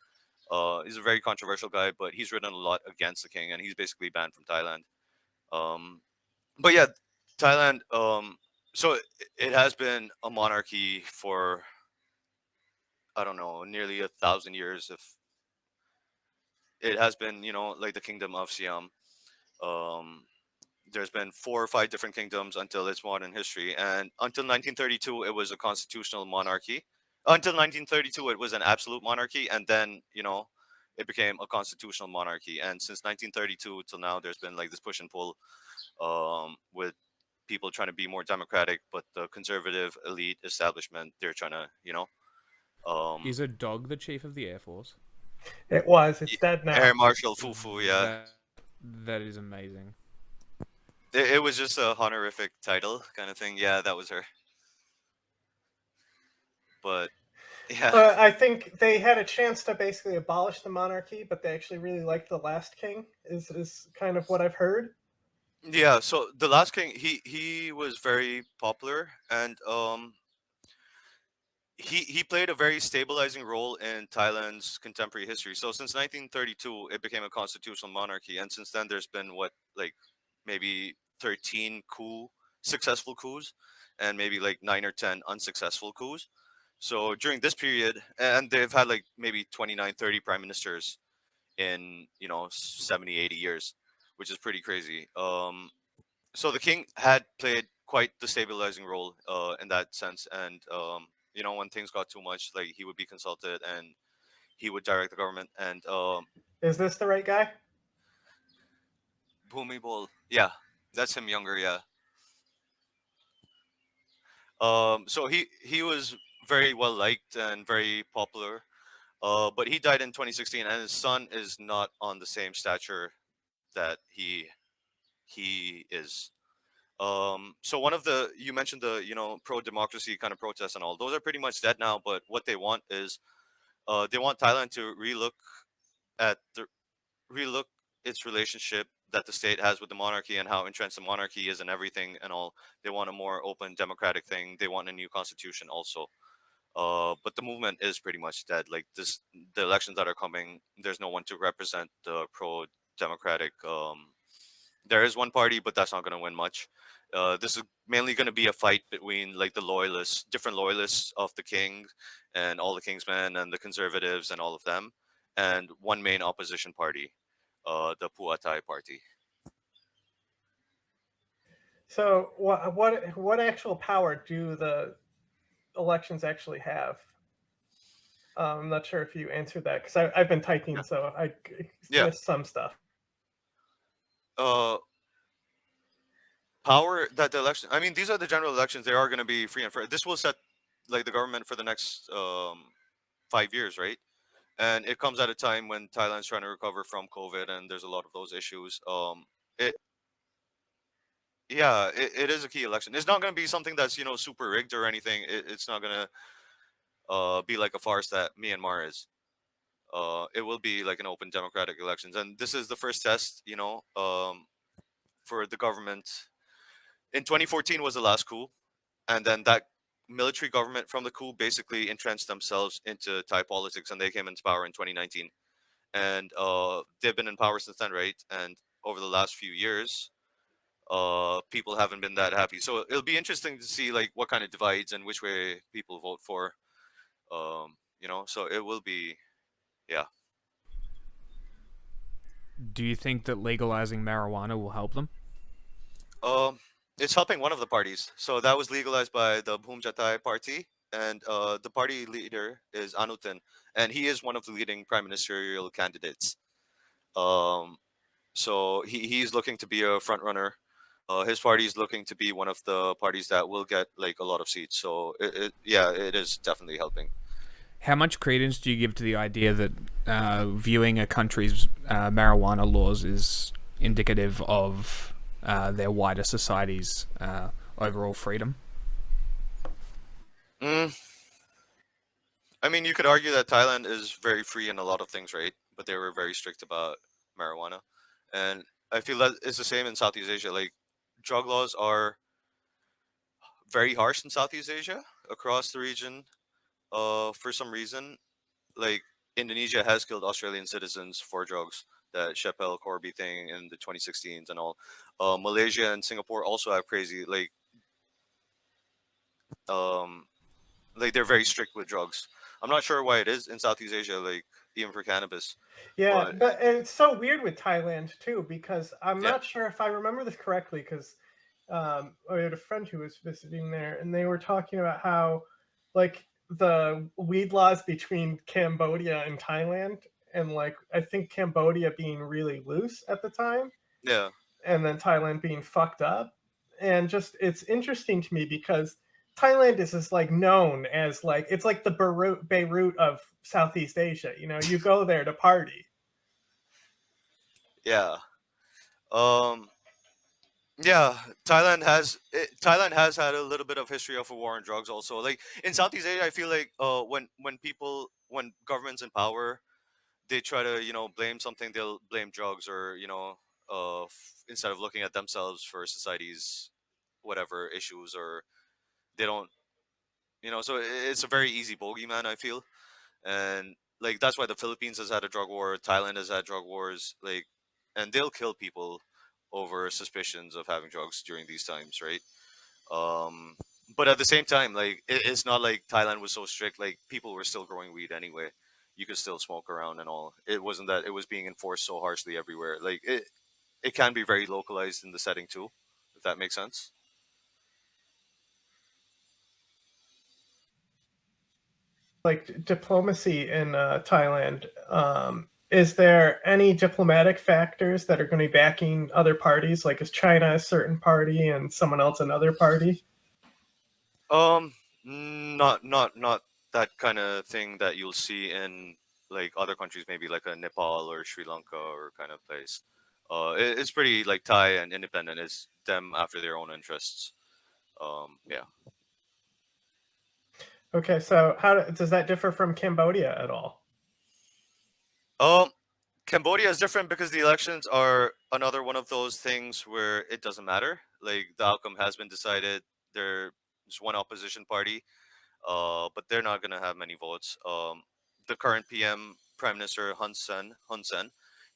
[SPEAKER 5] He's a very controversial guy, but he's written a lot against the king, and he's basically banned from Thailand. Um, but yeah, Thailand. So it has been a monarchy for, I don't know, nearly 1,000 years. If it has been, like the kingdom of Siam. Um, there's been 4 or 5 different kingdoms until its modern history, and until 1932, it was a constitutional monarchy. Until 1932, it was an absolute monarchy, and then it became a constitutional monarchy. And since 1932 till now, there's been like this push and pull, with people trying to be more democratic, but the conservative elite establishment, they're trying to,
[SPEAKER 1] Is a dog the chief of the Air Force?
[SPEAKER 2] It's dead now.
[SPEAKER 5] Air Marshal Fufu, yeah.
[SPEAKER 1] That is amazing.
[SPEAKER 5] It was just a honorific title kind of thing. Yeah, that was her. But yeah,
[SPEAKER 2] I think they had a chance to basically abolish the monarchy, but they actually really liked the last king. Is kind of what I've heard.
[SPEAKER 5] yeah. So the last king, he was very popular, and he played a very stabilizing role in Thailand's contemporary history. So since 1932, it became a constitutional monarchy, and since then there's been like maybe 13 successful coups, and maybe like 9 or 10 unsuccessful coups. So during this period, and they've had like maybe 29, 30 prime ministers in 70, 80 years, which is pretty crazy. So the king had played quite the stabilizing role in that sense, and when things got too much, like he would be consulted and he would direct the government. And
[SPEAKER 2] Is this the right guy?
[SPEAKER 5] Bhumibol, yeah, that's him younger, yeah. So he was very well liked and very popular, but he died in 2016, and his son is not on the same stature that he is. So one of the you mentioned the pro democracy kind of protests and all those are pretty much dead now. But what they want is they want Thailand to at the relook its relationship that the state has with the monarchy and how entrenched the monarchy is and everything and all. They want a more open democratic thing. They want a new constitution also. But the movement is pretty much dead. Like the elections that are coming, there's no one to represent the pro-democratic. There is one party, but that's not going to win much. This is mainly going to be a fight between like the loyalists, different loyalists of the king, and all the Kingsmen and the conservatives and all of them, and one main opposition party, the Puatai party.
[SPEAKER 2] So what actual power do the elections actually have? I'm not sure if you answered that because I've been typing, so I missed some stuff.
[SPEAKER 5] Power that the election. I mean, these are the general elections. They are going to be free and fair. This will set like the government for the next 5 years, right? And it comes at a time when Thailand's trying to recover from COVID, and there's a lot of those issues. It Yeah, it is a key election. It's not going to be something that's super rigged or anything. It's not going to be like a farce that Myanmar is. It will be like an open democratic elections, and this is the first test, for the government. In 2014 was the last coup, and then that military government from the coup basically entrenched themselves into Thai politics, and they came into power in 2019, and they've been in power since then, right? And over the last few years, people haven't been that happy. So it'll be interesting to see like what kind of divides and which way people vote for. So it will be, yeah.
[SPEAKER 1] Do you think that legalizing marijuana will help them?
[SPEAKER 5] It's helping one of the parties. So that was legalized by the Bhumjatai party, and the party leader is Anutin, and he is one of the leading prime ministerial candidates. So he's looking to be a front runner. His party is looking to be one of the parties that will get like a lot of seats. So it is definitely helping.
[SPEAKER 1] How much credence do you give to the idea that viewing a country's marijuana laws is indicative of their wider society's overall freedom?
[SPEAKER 5] I mean, you could argue that Thailand is very free in a lot of things, right? But they were very strict about marijuana. And I feel that it's the same in Southeast Asia. Like, drug laws are very harsh in Southeast Asia across the region. For some reason, like Indonesia has killed Australian citizens for drugs. That Chappelle Corby thing in the 2016s and all. Malaysia and Singapore also have crazy like they're very strict with drugs. I'm not sure why it is in Southeast Asia, like even for cannabis.
[SPEAKER 2] Yeah, but it's so weird with Thailand too, because I'm
[SPEAKER 5] Yeah.
[SPEAKER 2] not sure if I remember this correctly, because I had a friend who was visiting there, and they were talking about how, like, the weed laws between Cambodia and Thailand, and like I think Cambodia being really loose at the time,
[SPEAKER 5] Yeah.
[SPEAKER 2] and then Thailand being fucked up, and just it's interesting to me because Thailand is just like known as like it's like the Beirut of Southeast Asia. You know, you go there to party.
[SPEAKER 5] Yeah. Yeah, Thailand has had a little bit of history of a war on drugs also. Like in Southeast Asia, I feel like when governments in power, they try to, blame something, they'll blame drugs or, instead of looking at themselves for society's whatever issues, or they don't, so it's a very easy bogeyman, I feel. And like that's why the Philippines has had a drug war, Thailand has had drug wars, like, and they'll kill people over suspicions of having drugs during these times, right? Um, but at the same time, like it's not like Thailand was so strict. Like people were still growing weed anyway. You could still smoke around and all. It wasn't that it was being enforced so harshly everywhere. Like it can be very localized in the setting too, if that makes sense.
[SPEAKER 2] Like diplomacy in Thailand. Is there any diplomatic factors that are going to be backing other parties? Like, is China a certain party and someone else another party?
[SPEAKER 5] Not that kind of thing that you'll see in like other countries, maybe like a Nepal or Sri Lanka or kind of place. It's pretty like Thai and independent. It's them after their own interests. Yeah.
[SPEAKER 2] Okay, so how does that differ from Cambodia at all?
[SPEAKER 5] Cambodia is different because the elections are another one of those things where it doesn't matter. Like the outcome has been decided. There's one opposition party. but they're not gonna have many votes. The current Prime Minister Hun Sen,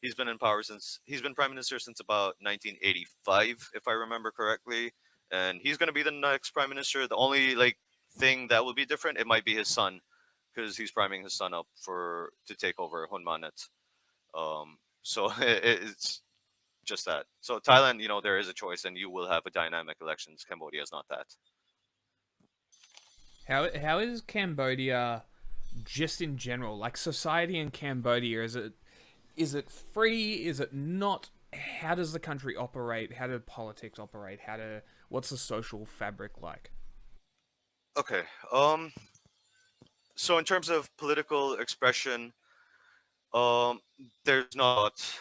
[SPEAKER 5] he's been Prime Minister since about 1985, if I remember correctly, and he's gonna be the next Prime Minister. The only like thing that will be different, it might be his son, because he's priming his son up for to take over Hun Manet. So it's just that. So Thailand, there is a choice, and you will have a dynamic elections. Cambodia is not that.
[SPEAKER 1] How is Cambodia just in general, like society in Cambodia? Is it free? Is it not? How does the country operate? How do politics operate? What's the social fabric like?
[SPEAKER 5] Okay. So in terms of political expression, um, there's not.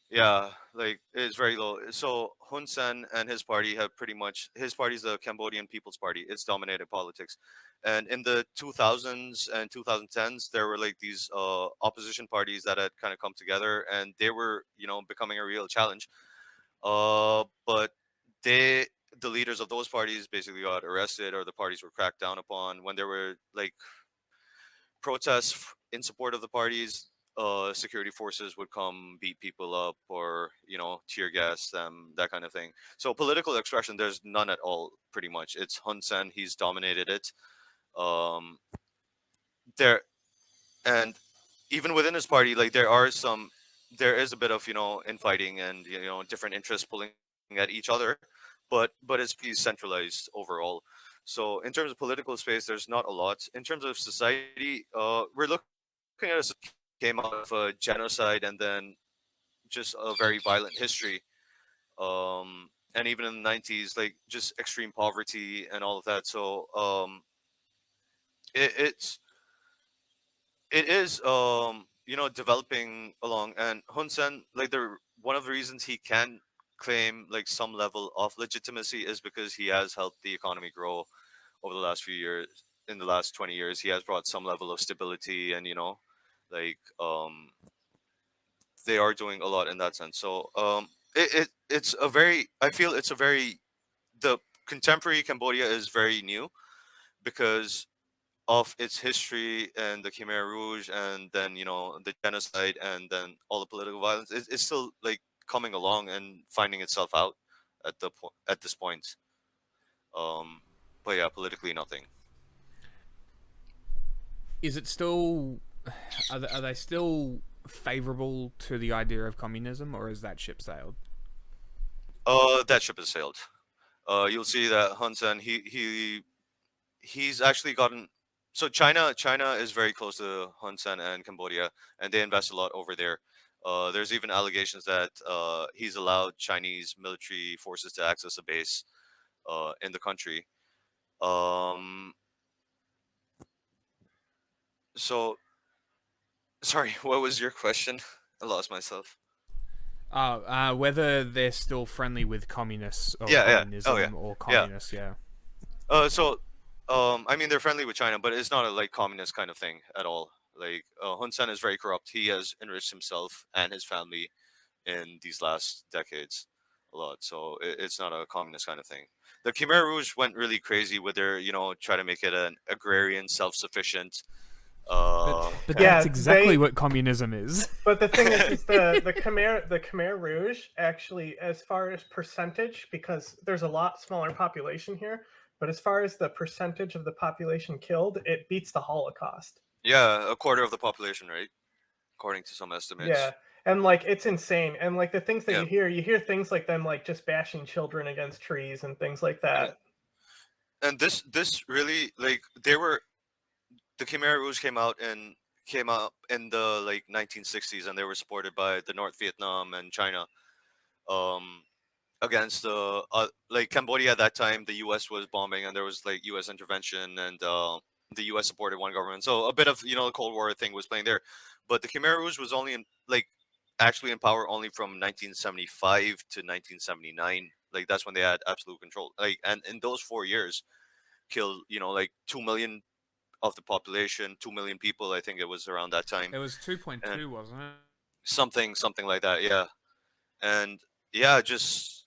[SPEAKER 5] Yeah, like it's very low. So Hun Sen and his party have pretty much his party's the Cambodian People's Party. It's dominated politics, and in the 2000s and 2010s, there were like these opposition parties that had kind of come together, and they were becoming a real challenge. But they the leaders of those parties basically got arrested, or the parties were cracked down upon when there were like protests in support of the parties. Security forces would come beat people up, or tear gas them, that kind of thing. So political expression, there's none at all. Pretty much, it's Hun Sen. He's dominated it. Um, there and even within his party, like there is a bit of infighting and different interests pulling at each other, but it's pretty centralized overall. So in terms of political space, there's not a lot. In terms of society, we're looking at a came out of a genocide and then just a very violent history. And even in the 90s, like just extreme poverty and all of that. So it, it's it is developing along. And Hun Sen, like the one of the reasons he can claim like some level of legitimacy is because he has helped the economy grow over the last few years. In the last 20 years, he has brought some level of stability, and like they are doing a lot in that sense. So it's a very, I feel it's a very, the contemporary Cambodia is very new because of its history and the Khmer Rouge, and then the genocide, and then all the political violence. It's still like coming along and finding itself out at this point. Um, but yeah, politically nothing.
[SPEAKER 1] Is it still? Are they still favorable to the idea of communism, or is that ship sailed?
[SPEAKER 5] That ship has sailed. You'll see that Hun Sen, he's actually gotten. So China is very close to Hun Sen and Cambodia, and they invest a lot over there. There's even allegations that he's allowed Chinese military forces to access a base in the country. Um, so sorry, what was your question? I lost myself.
[SPEAKER 1] Whether they're still friendly with communists or
[SPEAKER 5] Yeah, yeah.
[SPEAKER 1] communism
[SPEAKER 5] Oh, yeah.
[SPEAKER 1] or
[SPEAKER 5] Yeah.
[SPEAKER 1] communists, yeah.
[SPEAKER 5] So, I mean, they're friendly with China, but it's not a like communist kind of thing at all. Like, Hun Sen is very corrupt. He has enriched himself and his family in these last decades a lot. So it's not a communist kind of thing. The Khmer Rouge went really crazy with their, try to make it an agrarian, self-sufficient.
[SPEAKER 1] But
[SPEAKER 2] Yeah,
[SPEAKER 1] that's exactly
[SPEAKER 2] they-
[SPEAKER 1] what communism is.
[SPEAKER 2] But the thing is the Khmer Rouge actually, as far as percentage, because there's a lot smaller population here, but as far as the percentage of the population killed, it beats the Holocaust.
[SPEAKER 5] Yeah, a quarter of the population, right? According to some estimates.
[SPEAKER 2] Yeah, and like it's insane. And like the things that
[SPEAKER 5] Yeah.
[SPEAKER 2] you hear things like them like just bashing children against trees and things like that.
[SPEAKER 5] And this really, like, the Khmer Rouge came out in the like 1960s, and they were supported by the North Vietnam and China, um against the like Cambodia at that time. The US was bombing, and there was like US intervention, and the US supported one government, so a bit of the Cold War thing was playing there. But the Khmer Rouge was only actually in power only from 1975 to 1979. Like that's when they had absolute control, like, and in those 4 years killed like 2 million of the population, 2 million people. I think it was around that time.
[SPEAKER 1] It was 2.2,
[SPEAKER 5] And
[SPEAKER 1] wasn't it?
[SPEAKER 5] something like that, yeah. And yeah, just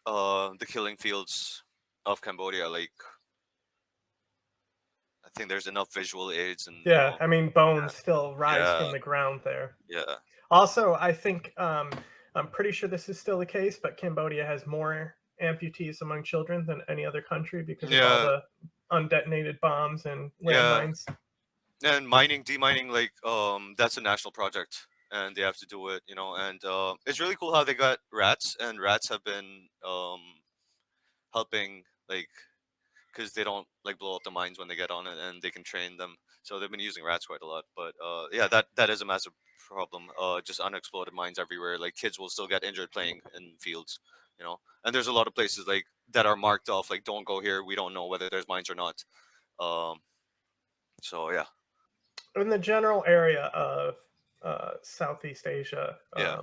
[SPEAKER 5] the killing fields of Cambodia, like think there's enough visual aids and
[SPEAKER 2] Yeah, I mean, bones still rise
[SPEAKER 5] Yeah.
[SPEAKER 2] from the ground there.
[SPEAKER 5] yeah.
[SPEAKER 2] Also, I think I'm pretty sure this is still the case, but Cambodia has more amputees among children than any other country because of all
[SPEAKER 5] Yeah.
[SPEAKER 2] the undetonated bombs and
[SPEAKER 5] Yeah.
[SPEAKER 2] landmines.
[SPEAKER 5] And demining, like that's a national project, and they have to do it, and it's really cool how they got rats, and rats have been helping, like, because they don't like blow up the mines when they get on it, and they can train them, so they've been using rats quite a lot. But yeah, that is a massive problem. Just unexploded mines everywhere, like kids will still get injured playing in fields, and there's a lot of places like that are marked off, like, don't go here, we don't know whether there's mines or not. So yeah.
[SPEAKER 2] In the general area of Southeast Asia,
[SPEAKER 5] Yeah.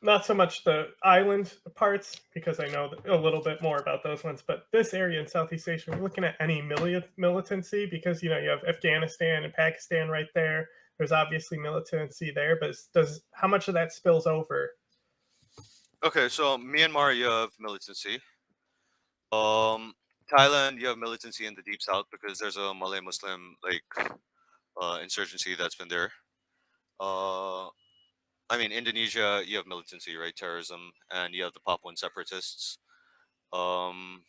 [SPEAKER 2] not so much the island parts, because I know a little bit more about those ones, but this area in Southeast Asia, we're looking at any militancy, because you have Afghanistan and Pakistan right there. There's obviously militancy there, but how much of that spills over?
[SPEAKER 5] Okay, so Myanmar, you have militancy. Thailand, you have militancy in the deep south because there's a Malay Muslim insurgency that's been there. I mean, Indonesia, you have militancy, right? Terrorism, and you have the Papuan separatists. The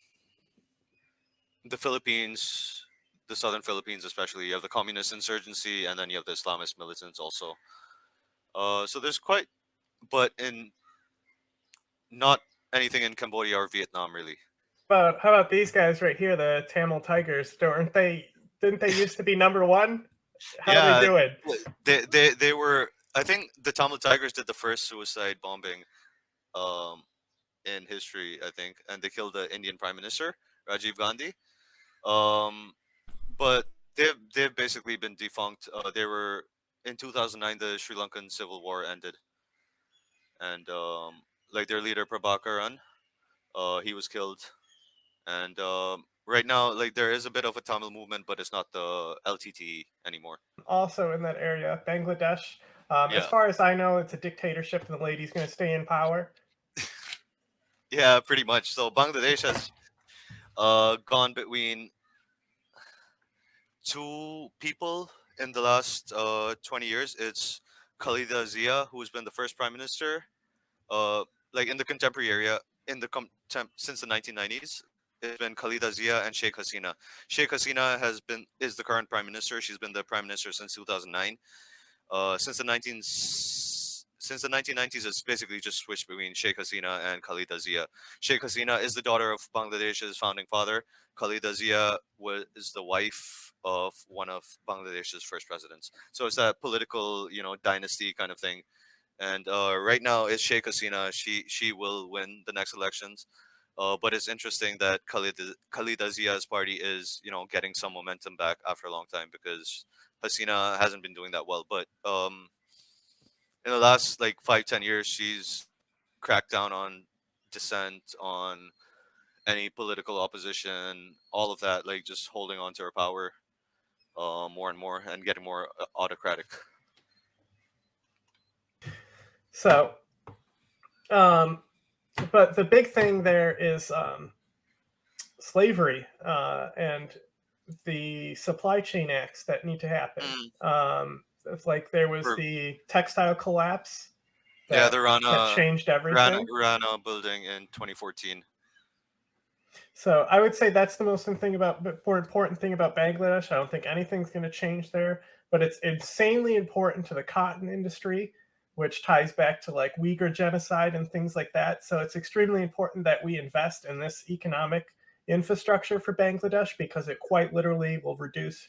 [SPEAKER 5] Philippines, the southern Philippines especially, you have the communist insurgency, and then you have the Islamist militants also. So there's quite, but in not anything in Cambodia or Vietnam really.
[SPEAKER 2] But how about these guys right here, the Tamil Tigers? Didn't they used to be number one? How are they doing?
[SPEAKER 5] They were. I think the Tamil Tigers did the first suicide bombing, in history. I think, and they killed the Indian Prime Minister Rajiv Gandhi. But they've basically been defunct. They were in 2009. The Sri Lankan Civil War ended, and like their leader Prabhakaran, he was killed, and right now, like, there is a bit of a Tamil movement, but it's not the LTTE anymore.
[SPEAKER 2] Also in that area, Bangladesh. As
[SPEAKER 5] Yeah.
[SPEAKER 2] far as I know, it's a dictatorship, and the lady's going to stay in power.
[SPEAKER 5] Yeah, pretty much. So Bangladesh has gone between two people in the last 20 years. It's Khalida Zia, who's been the first prime minister, like in the contemporary area, since the 1990s. It's been Khalida Zia and Sheikh Hasina. Sheikh Hasina is the current prime minister. She's been the prime minister since 2009. Since the 1990s, it's basically just switched between Sheikh Hasina and Khalida Zia. Sheikh Hasina is the daughter of Bangladesh's founding father. Khalida Zia is the wife of one of Bangladesh's first presidents. So it's that political, dynasty kind of thing. And right now, it's Sheikh Hasina. She will win the next elections. But it's interesting that Khalida Zia's party is, getting some momentum back after a long time, because Hasina hasn't been doing that well. But in the last 5-10 years, she's cracked down on dissent, on any political opposition, all of that, like just holding on to her power more and more, and getting more autocratic.
[SPEAKER 2] So, but the big thing there is slavery and the supply chain acts that need to happen. It's like there was the textile collapse.
[SPEAKER 5] Yeah, the
[SPEAKER 2] that changed everything.
[SPEAKER 5] Rana building in 2014.
[SPEAKER 2] So I would say that's the most important thing about Bangladesh. I don't think anything's going to change there, but it's insanely important to the cotton industry, which ties back to Uyghur genocide and things like that. So it's extremely important that we invest in this economic infrastructure for Bangladesh, because it quite literally will reduce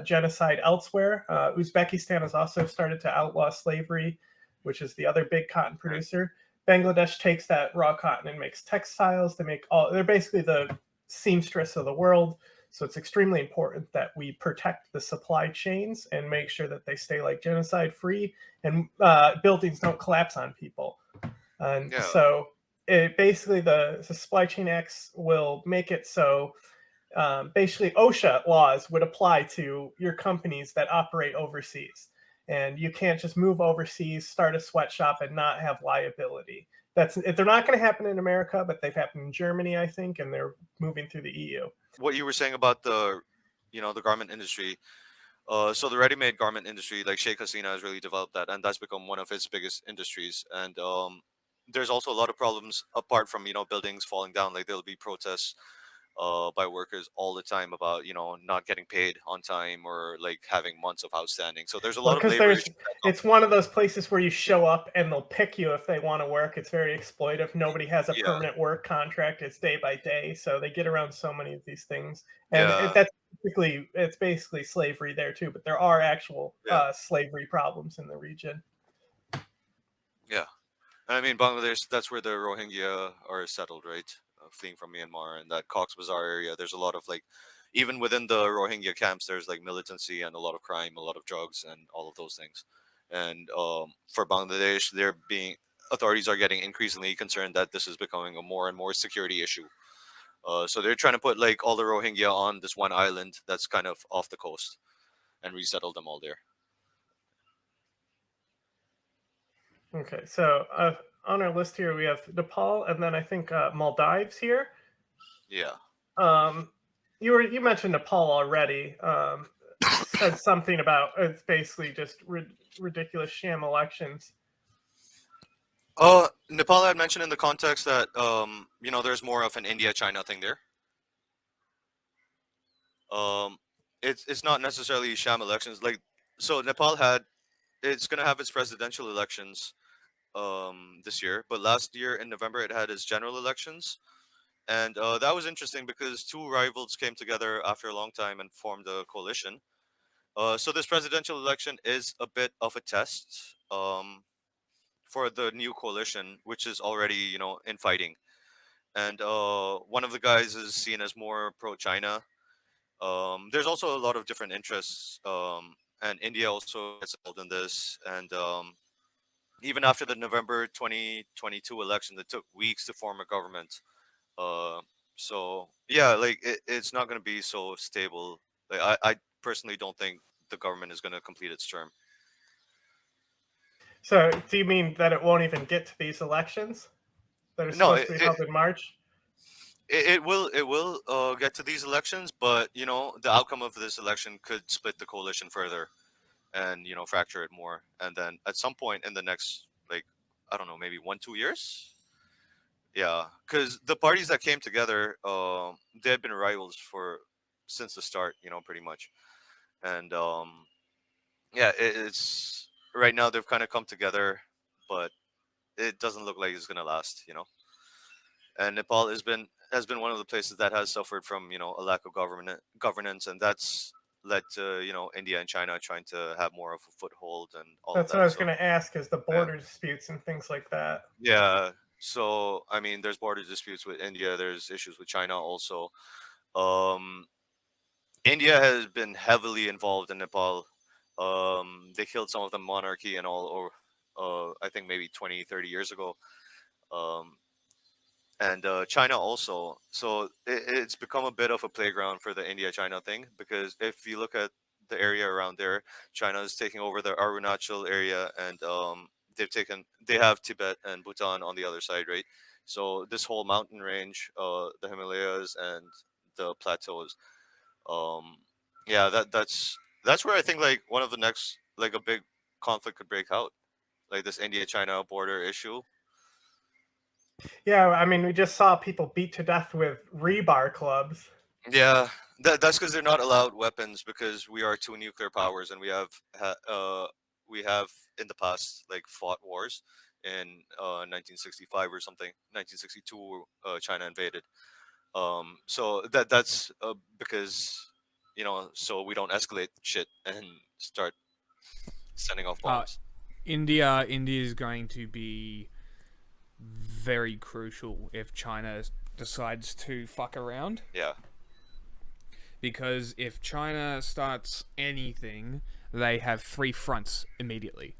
[SPEAKER 2] genocide elsewhere. Uzbekistan has also started to outlaw slavery, which is the other big cotton producer. Bangladesh takes that raw cotton and makes textiles. They're basically the seamstress of the world. So it's extremely important that we protect the supply chains and make sure that they stay genocide free, and buildings don't collapse on people. And so basically the supply chain acts will make it so basically OSHA laws would apply to your companies that operate overseas. And you can't just move overseas, start a sweatshop, and not have liability. They're not going to happen in America, but they've happened in Germany, I think, and they're moving through the EU.
[SPEAKER 5] What you were saying about the, the garment industry. So the ready-made garment industry, like Sheikh Hasina, has really developed that, and that's become one of its biggest industries. And there's also a lot of problems apart from buildings falling down. Like there'll be protests by workers all the time about not getting paid on time or like having months of outstanding. So there's a
[SPEAKER 2] Well,
[SPEAKER 5] lot of
[SPEAKER 2] because
[SPEAKER 5] labor issues that come.
[SPEAKER 2] it's one of those places where you show up and they'll pick you if they want to work. It's very exploitive. Nobody has a
[SPEAKER 5] Yeah,
[SPEAKER 2] permanent work contract. It's day by day, so they get around so many of these things. And
[SPEAKER 5] yeah,
[SPEAKER 2] it's basically slavery there too. But there are actual
[SPEAKER 5] yeah,
[SPEAKER 2] slavery problems in the region.
[SPEAKER 5] yeah. I mean, Bangladesh, that's where the Rohingya are settled, right? Fleeing from Myanmar and that Cox's Bazar area. There's a lot of like, even within the Rohingya camps, there's like militancy and a lot of crime, a lot of drugs, and all of those things. And for Bangladesh, authorities are getting increasingly concerned that this is becoming a more and more security issue. So they're trying to put like all the Rohingya on this one island that's kind of off the coast and resettle them all there.
[SPEAKER 2] Okay, so on our list here we have Nepal, and then I think Maldives here.
[SPEAKER 5] Yeah.
[SPEAKER 2] You mentioned Nepal already. Said something about it's basically just ridiculous sham elections.
[SPEAKER 5] Nepal had mentioned in the context that there's more of an India-China thing there. It's not necessarily sham elections. Like, so it's gonna have its presidential elections this year, but last year in November it had its general elections, and that was interesting because two rivals came together after a long time and formed a coalition. So this presidential election is a bit of a test for the new coalition, which is already infighting, and one of the guys is seen as more pro-China. There's also a lot of different interests, and India also gets involved in this. And even after the November 2022 election, it took weeks to form a government. So yeah, like it's not going to be so stable. Like I personally don't think the government is going to complete its term.
[SPEAKER 2] So, do you mean that it won't even get to these elections that are
[SPEAKER 5] No,
[SPEAKER 2] supposed to be held in March?
[SPEAKER 5] it will get to these elections, but the outcome of this election could split the coalition further and fracture it more, and then at some point in the next, like, I don't know, maybe 1-2 years. Yeah, because the parties that came together, they had been rivals since the start, pretty much. And yeah, it's right now they've kind of come together, but it doesn't look like it's gonna last. And Nepal has been one of the places that has suffered from a lack of governance, and that's led to India and China trying to have more of a foothold and all of
[SPEAKER 2] That's what I
[SPEAKER 5] that.
[SPEAKER 2] was
[SPEAKER 5] So
[SPEAKER 2] going to ask: is the
[SPEAKER 5] yeah,
[SPEAKER 2] border disputes and things like that.
[SPEAKER 5] yeah. So I mean, there's border disputes with India. There's issues with China also. Um, India has been heavily involved in Nepal. They killed some of the monarchy and all, or I think maybe 20-30 years ago. Um, and China also. So it's become a bit of a playground for the India-China thing, because if you look at the area around there, China is taking over the Arunachal area, and they have Tibet and Bhutan on the other side, right? So this whole mountain range, the Himalayas and the plateaus, um, yeah, that's where I think like one of the next, like, a big conflict could break out, like this India-China border issue.
[SPEAKER 2] Yeah, I mean, we just saw people beat to death with rebar clubs.
[SPEAKER 5] Yeah, that's because they're not allowed weapons, because we are two nuclear powers, and we have in the past like fought wars in 1965 or something. 1962, China invaded. So that's because so we don't escalate shit and start sending off
[SPEAKER 1] Uh,
[SPEAKER 5] bombs.
[SPEAKER 1] India is going to be very crucial if China decides to fuck around.
[SPEAKER 5] Yeah,
[SPEAKER 1] Because if China starts anything, they have three fronts immediately.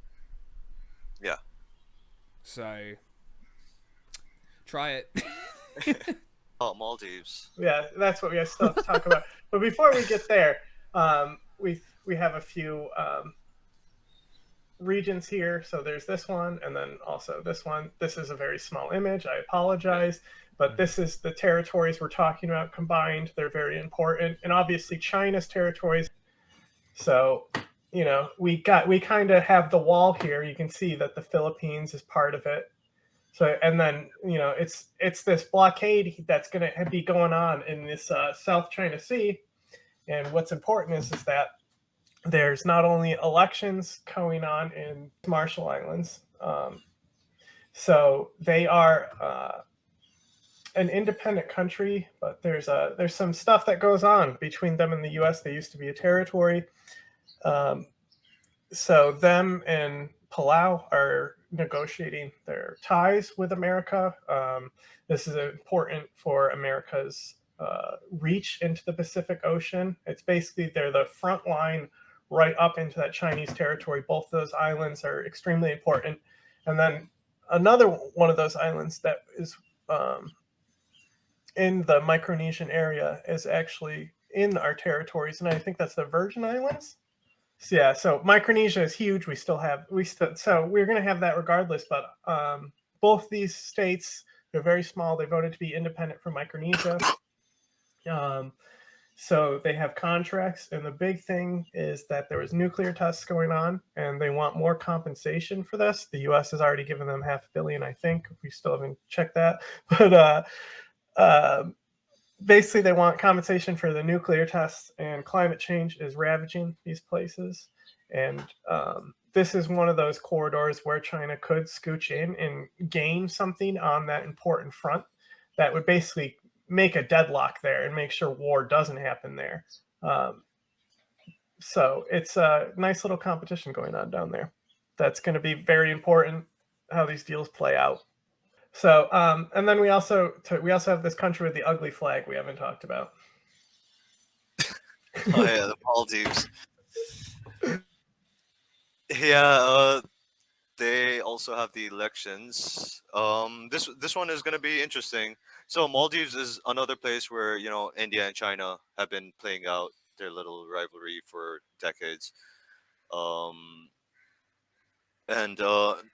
[SPEAKER 5] yeah.
[SPEAKER 1] So try it.
[SPEAKER 5] Oh, Maldives.
[SPEAKER 2] Yeah, that's what we still have to talk about. But before we get there, we have a few regions here. So there's this one, and then also this one. This is a very small image. I apologize. But this is the territories we're talking about combined. They're very important. And obviously China's territories. So, we kind of have the wall here. You can see that the Philippines is part of it. So, and then, it's this blockade that's going to be going on in this South China Sea. And what's important is that there's not only elections going on in Marshall Islands. So they are an independent country, but there's some stuff that goes on between them and the U.S. They used to be a territory. So them and Palau are negotiating their ties with America. This is important for America's reach into the Pacific Ocean. It's basically they're the front line right up into that Chinese territory. Both those islands are extremely important. And then another one of those islands that is in the Micronesian area is actually in our territories, and I think that's the Virgin Islands. So, yeah, so Micronesia is huge. So we're going to have that regardless. But both these states, they're very small. They voted to be independent from Micronesia. So they have contracts, and the big thing is that there was nuclear tests going on, and they want more compensation for this. The U.S. has already given them $500 million, I think. We still haven't checked that, but basically they want compensation for the nuclear tests, and climate change is ravaging these places. And this is one of those corridors where China could scooch in and gain something on that important front that would basically make a deadlock there and make sure war doesn't happen there. So it's a nice little competition going on down there. That's going to be very important how these deals play out. So, and then we also have this country with the ugly flag we haven't talked about.
[SPEAKER 5] Oh yeah, the Maldives. Yeah, they also have the elections. This one is going to be interesting. So Maldives is another place where India and China have been playing out their little rivalry for decades. And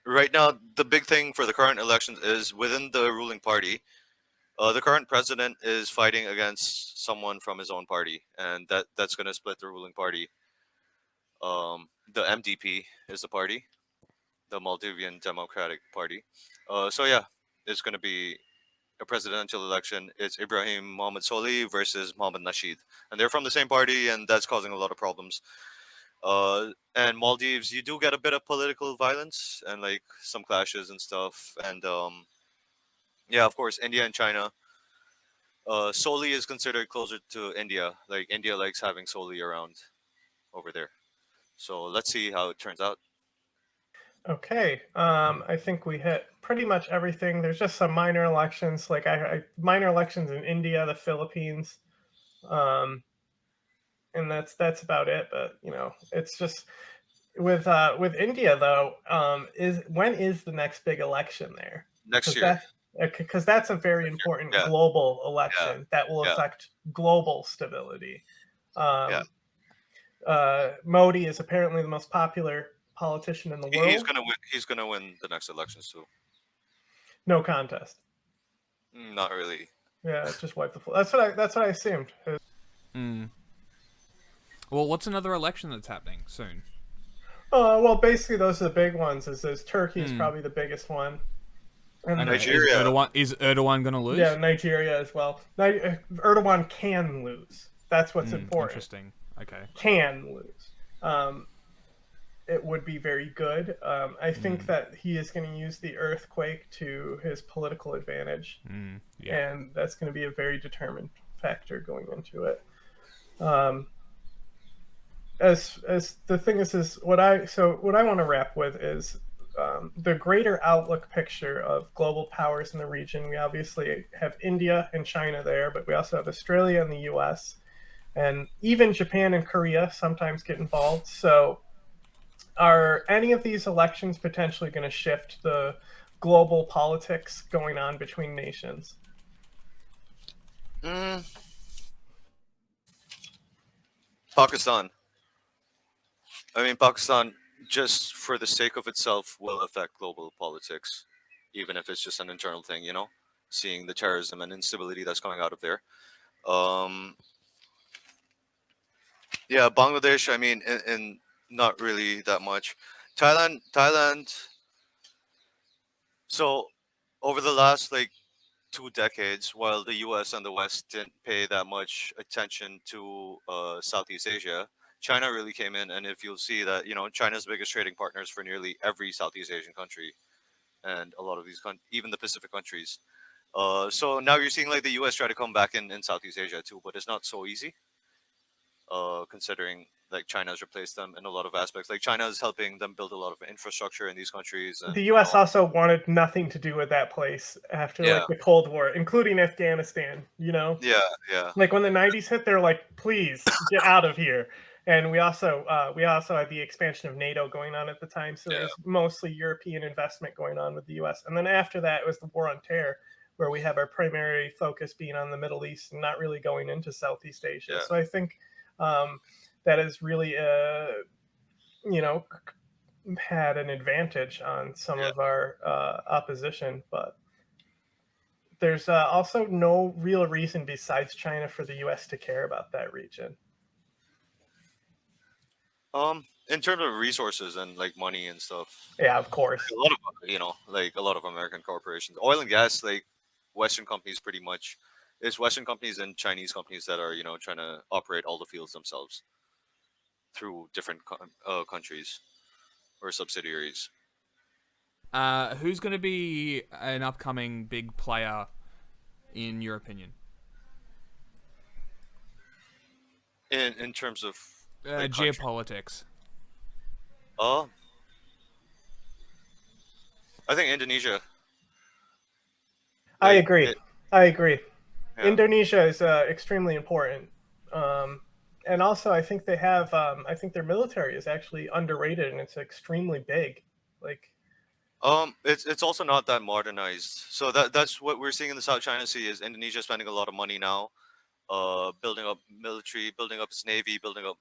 [SPEAKER 5] right now, the big thing for the current elections is within the ruling party. The current president is fighting against someone from his own party, and that's going to split the ruling party. The MDP is the party, the Maldivian Democratic Party. So yeah, it's going to be a presidential election. It's Ibrahim Mohammed Solih versus Mohammed Nasheed, and they're from the same party, and that's causing a lot of problems. And Maldives, you do get a bit of political violence and like some clashes and stuff. And yeah, of course, India and China. Solih is considered closer to India. Like India likes having Solih around over there. So let's see how it turns out.
[SPEAKER 2] Okay, I think we hit pretty much everything. There's just some minor elections, like minor elections in India, the Philippines, and that's about it. But it's just with India though. When is the next big election there?
[SPEAKER 5] Next year.
[SPEAKER 2] Because that's a very important global election that will affect global stability. Modi is apparently the most popular politician in the world.
[SPEAKER 5] He's gonna win the next elections too.
[SPEAKER 2] No contest.
[SPEAKER 5] Not really.
[SPEAKER 2] Yeah, just wipe the floor. That's what I assumed.
[SPEAKER 1] Well, what's another election that's happening soon?
[SPEAKER 2] Well, basically those are the big ones. Is Turkey is probably the biggest one.
[SPEAKER 5] And Nigeria.
[SPEAKER 1] Is Erdogan going to lose?
[SPEAKER 2] Yeah, Nigeria as well. Erdogan can lose. That's what's important.
[SPEAKER 1] Interesting. Okay.
[SPEAKER 2] Can lose. It would be very good. I think that he is going to use the earthquake to his political advantage. And that's going to be a very determined factor going into it. As the thing is what I want to wrap with is the greater outlook picture of global powers in the region. We obviously have India and China there, but we also have Australia and the US, and even Japan and Korea sometimes get involved. So are any of these elections potentially going to shift the global politics going on between nations?
[SPEAKER 5] Pakistan. I mean, Pakistan, just for the sake of itself, will affect global politics, even if it's just an internal thing, seeing the terrorism and instability that's coming out of there. Um, yeah, Bangladesh. I mean, in not really that much. Thailand. So over the last like 2 decades, while the U.S. and the West didn't pay that much attention to Southeast Asia, China really came in, and if you'll see that, China's biggest trading partners for nearly every Southeast Asian country, and a lot of these, even the Pacific countries. So now you're seeing like the U.S. try to come back in Southeast Asia too, but it's not so easy, considering like China's replaced them in a lot of aspects. Like China is helping them build a lot of infrastructure in these countries, and
[SPEAKER 2] The U.S. also wanted nothing to do with that place after
[SPEAKER 5] yeah,
[SPEAKER 2] like the Cold War, including Afghanistan.
[SPEAKER 5] yeah, yeah,
[SPEAKER 2] Like when the '90s hit, they're like, "Please get out of here." And we also had the expansion of NATO going on at the time, so
[SPEAKER 5] yeah,
[SPEAKER 2] there's mostly European investment going on with the U.S. And then after that, it was the War on Terror, where we have our primary focus being on the Middle East and not really going into Southeast Asia.
[SPEAKER 5] yeah.
[SPEAKER 2] So I think that is really, you know, had an advantage on some
[SPEAKER 5] Yeah.
[SPEAKER 2] of our opposition, but there's also no real reason besides China for the U.S. to care about that region.
[SPEAKER 5] In terms of resources and like money and stuff,
[SPEAKER 2] Yeah, of course.
[SPEAKER 5] a lot of like a lot of American corporations, oil and gas, like Western companies, pretty much. It's Western companies and Chinese companies that are trying to operate all the fields themselves through different countries or subsidiaries.
[SPEAKER 1] Who's going to be an upcoming big player in your opinion?
[SPEAKER 5] In terms of like
[SPEAKER 1] Geopolitics.
[SPEAKER 5] uh, I think Indonesia.
[SPEAKER 2] I
[SPEAKER 5] Like
[SPEAKER 2] agree. I agree.
[SPEAKER 5] yeah.
[SPEAKER 2] Indonesia is extremely important. And also, I think they have. I think their military is actually underrated, and it's extremely big. Like,
[SPEAKER 5] It's also not that modernized. So that's what we're seeing in the South China Sea is Indonesia spending a lot of money now, building up military, building up its navy, building up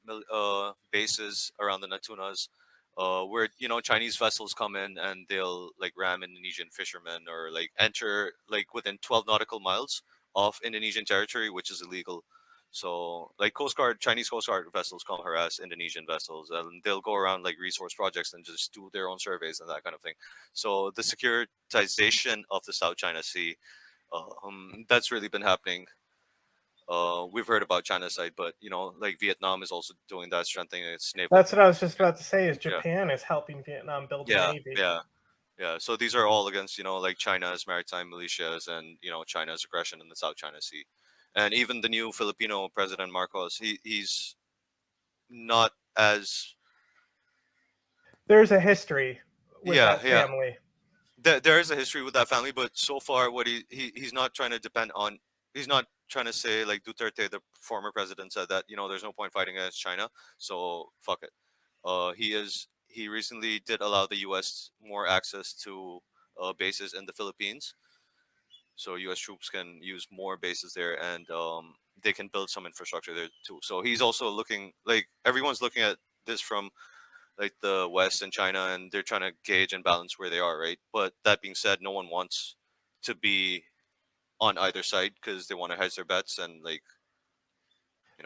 [SPEAKER 5] bases around the Natunas, where Chinese vessels come in and they'll like ram Indonesian fishermen or like enter like within 12 nautical miles of Indonesian territory, which is illegal. So like Chinese Coast Guard vessels come harass Indonesian vessels, and they'll go around like resource projects and just do their own surveys and that kind of thing. So the securitization of the South China Sea, that's really been happening. We've heard about China's side, but like Vietnam is also doing that, strengthening its naval.
[SPEAKER 2] that's what I was just about to say. Is
[SPEAKER 5] Yeah.
[SPEAKER 2] Japan is helping Vietnam build the
[SPEAKER 5] Yeah,
[SPEAKER 2] navy.
[SPEAKER 5] yeah. So these are all against like China's maritime militias and China's aggression in the South China Sea, and even the new Filipino president Marcos, he's not as
[SPEAKER 2] There's a history with
[SPEAKER 5] yeah,
[SPEAKER 2] that
[SPEAKER 5] yeah.
[SPEAKER 2] family.
[SPEAKER 5] There is a history with that family, but so far, what he's not trying to depend on. He's not trying to say like Duterte, the former president, said that there's no point fighting against China, so fuck it. He recently did allow the U.S. more access to bases in the Philippines, so U.S. troops can use more bases there, and they can build some infrastructure there too. So he's also looking like everyone's looking at this from like the West and China, and they're trying to gauge and balance where they are, right? But that being said, no one wants to be on either side because they want to hedge their bets and like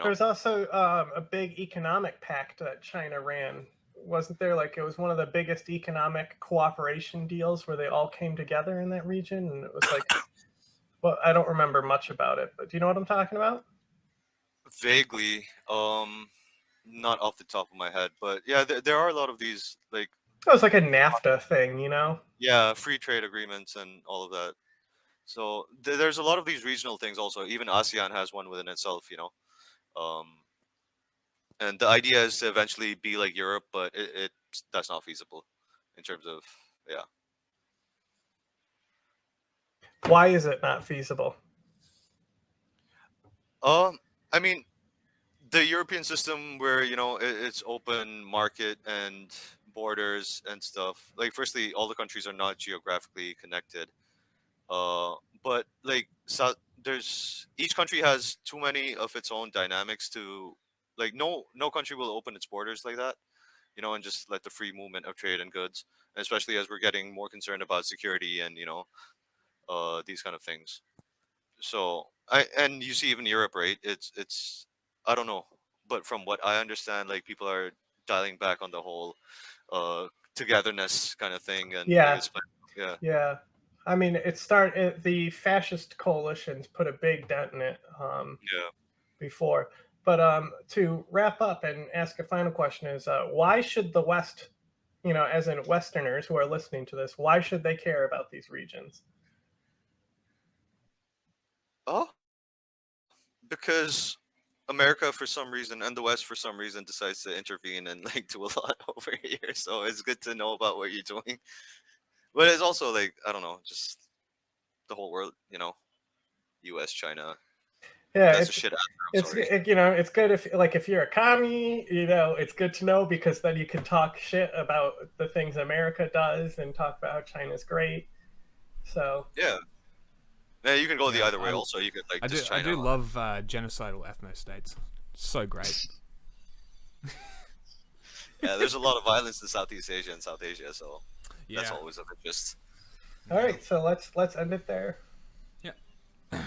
[SPEAKER 2] There's also a big economic pact that China ran. Wasn't there? Like, it was one of the biggest economic cooperation deals where they all came together in that region, and it was like, well, I don't remember much about it, but do you know what I'm talking about?
[SPEAKER 5] vaguely, not off the top of my head, but yeah, there are a lot of these like
[SPEAKER 2] It was like a NAFTA thing, you know?
[SPEAKER 5] yeah, free trade agreements and all of that. So there's a lot of these regional things also. Even ASEAN has one within itself, Um, and the idea is to eventually be like Europe, but that's not feasible in terms of yeah.
[SPEAKER 2] Why is it not feasible?
[SPEAKER 5] I mean, the European system where it's open market and borders and stuff. Like, firstly, all the countries are not geographically connected. Uh, but like, there's each country has too many of its own dynamics to like. No country will open its borders like that, and just let the free movement of trade and goods. And especially as we're getting more concerned about security and these kind of things. So and you see even Europe, right? It's I don't know, but from what I understand, like people are dialing back on the whole togetherness kind of thing, and like
[SPEAKER 2] Yeah,
[SPEAKER 5] it's yeah,
[SPEAKER 2] yeah. I mean, the fascist coalitions put a big dent in it
[SPEAKER 5] yeah.
[SPEAKER 2] before. But to wrap up and ask a final question is, why should the West, as in Westerners who are listening to this, why should they care about these regions?
[SPEAKER 5] Oh, because America for some reason and the West for some reason decides to intervene and like do a lot over here. So it's good to know about what you're doing. But it's also like I don't know, just the whole world, U.S., China.
[SPEAKER 2] Yeah,
[SPEAKER 5] That's the shit out there. I'm sorry.
[SPEAKER 2] it's good if you're a commie, it's good to know because then you can talk shit about the things America does and talk about how China's great. So
[SPEAKER 5] Yeah. Yeah, you can go the
[SPEAKER 1] Yeah,
[SPEAKER 5] other way. Also, you could like
[SPEAKER 1] I do
[SPEAKER 5] just
[SPEAKER 1] I
[SPEAKER 5] China.
[SPEAKER 1] do love genocidal ethno-states. So great.
[SPEAKER 5] Yeah, there's a lot of violence in Southeast Asia and South Asia, so that's
[SPEAKER 1] Yeah.
[SPEAKER 5] always of interest.
[SPEAKER 2] all right, so let's end it there.
[SPEAKER 1] Yeah.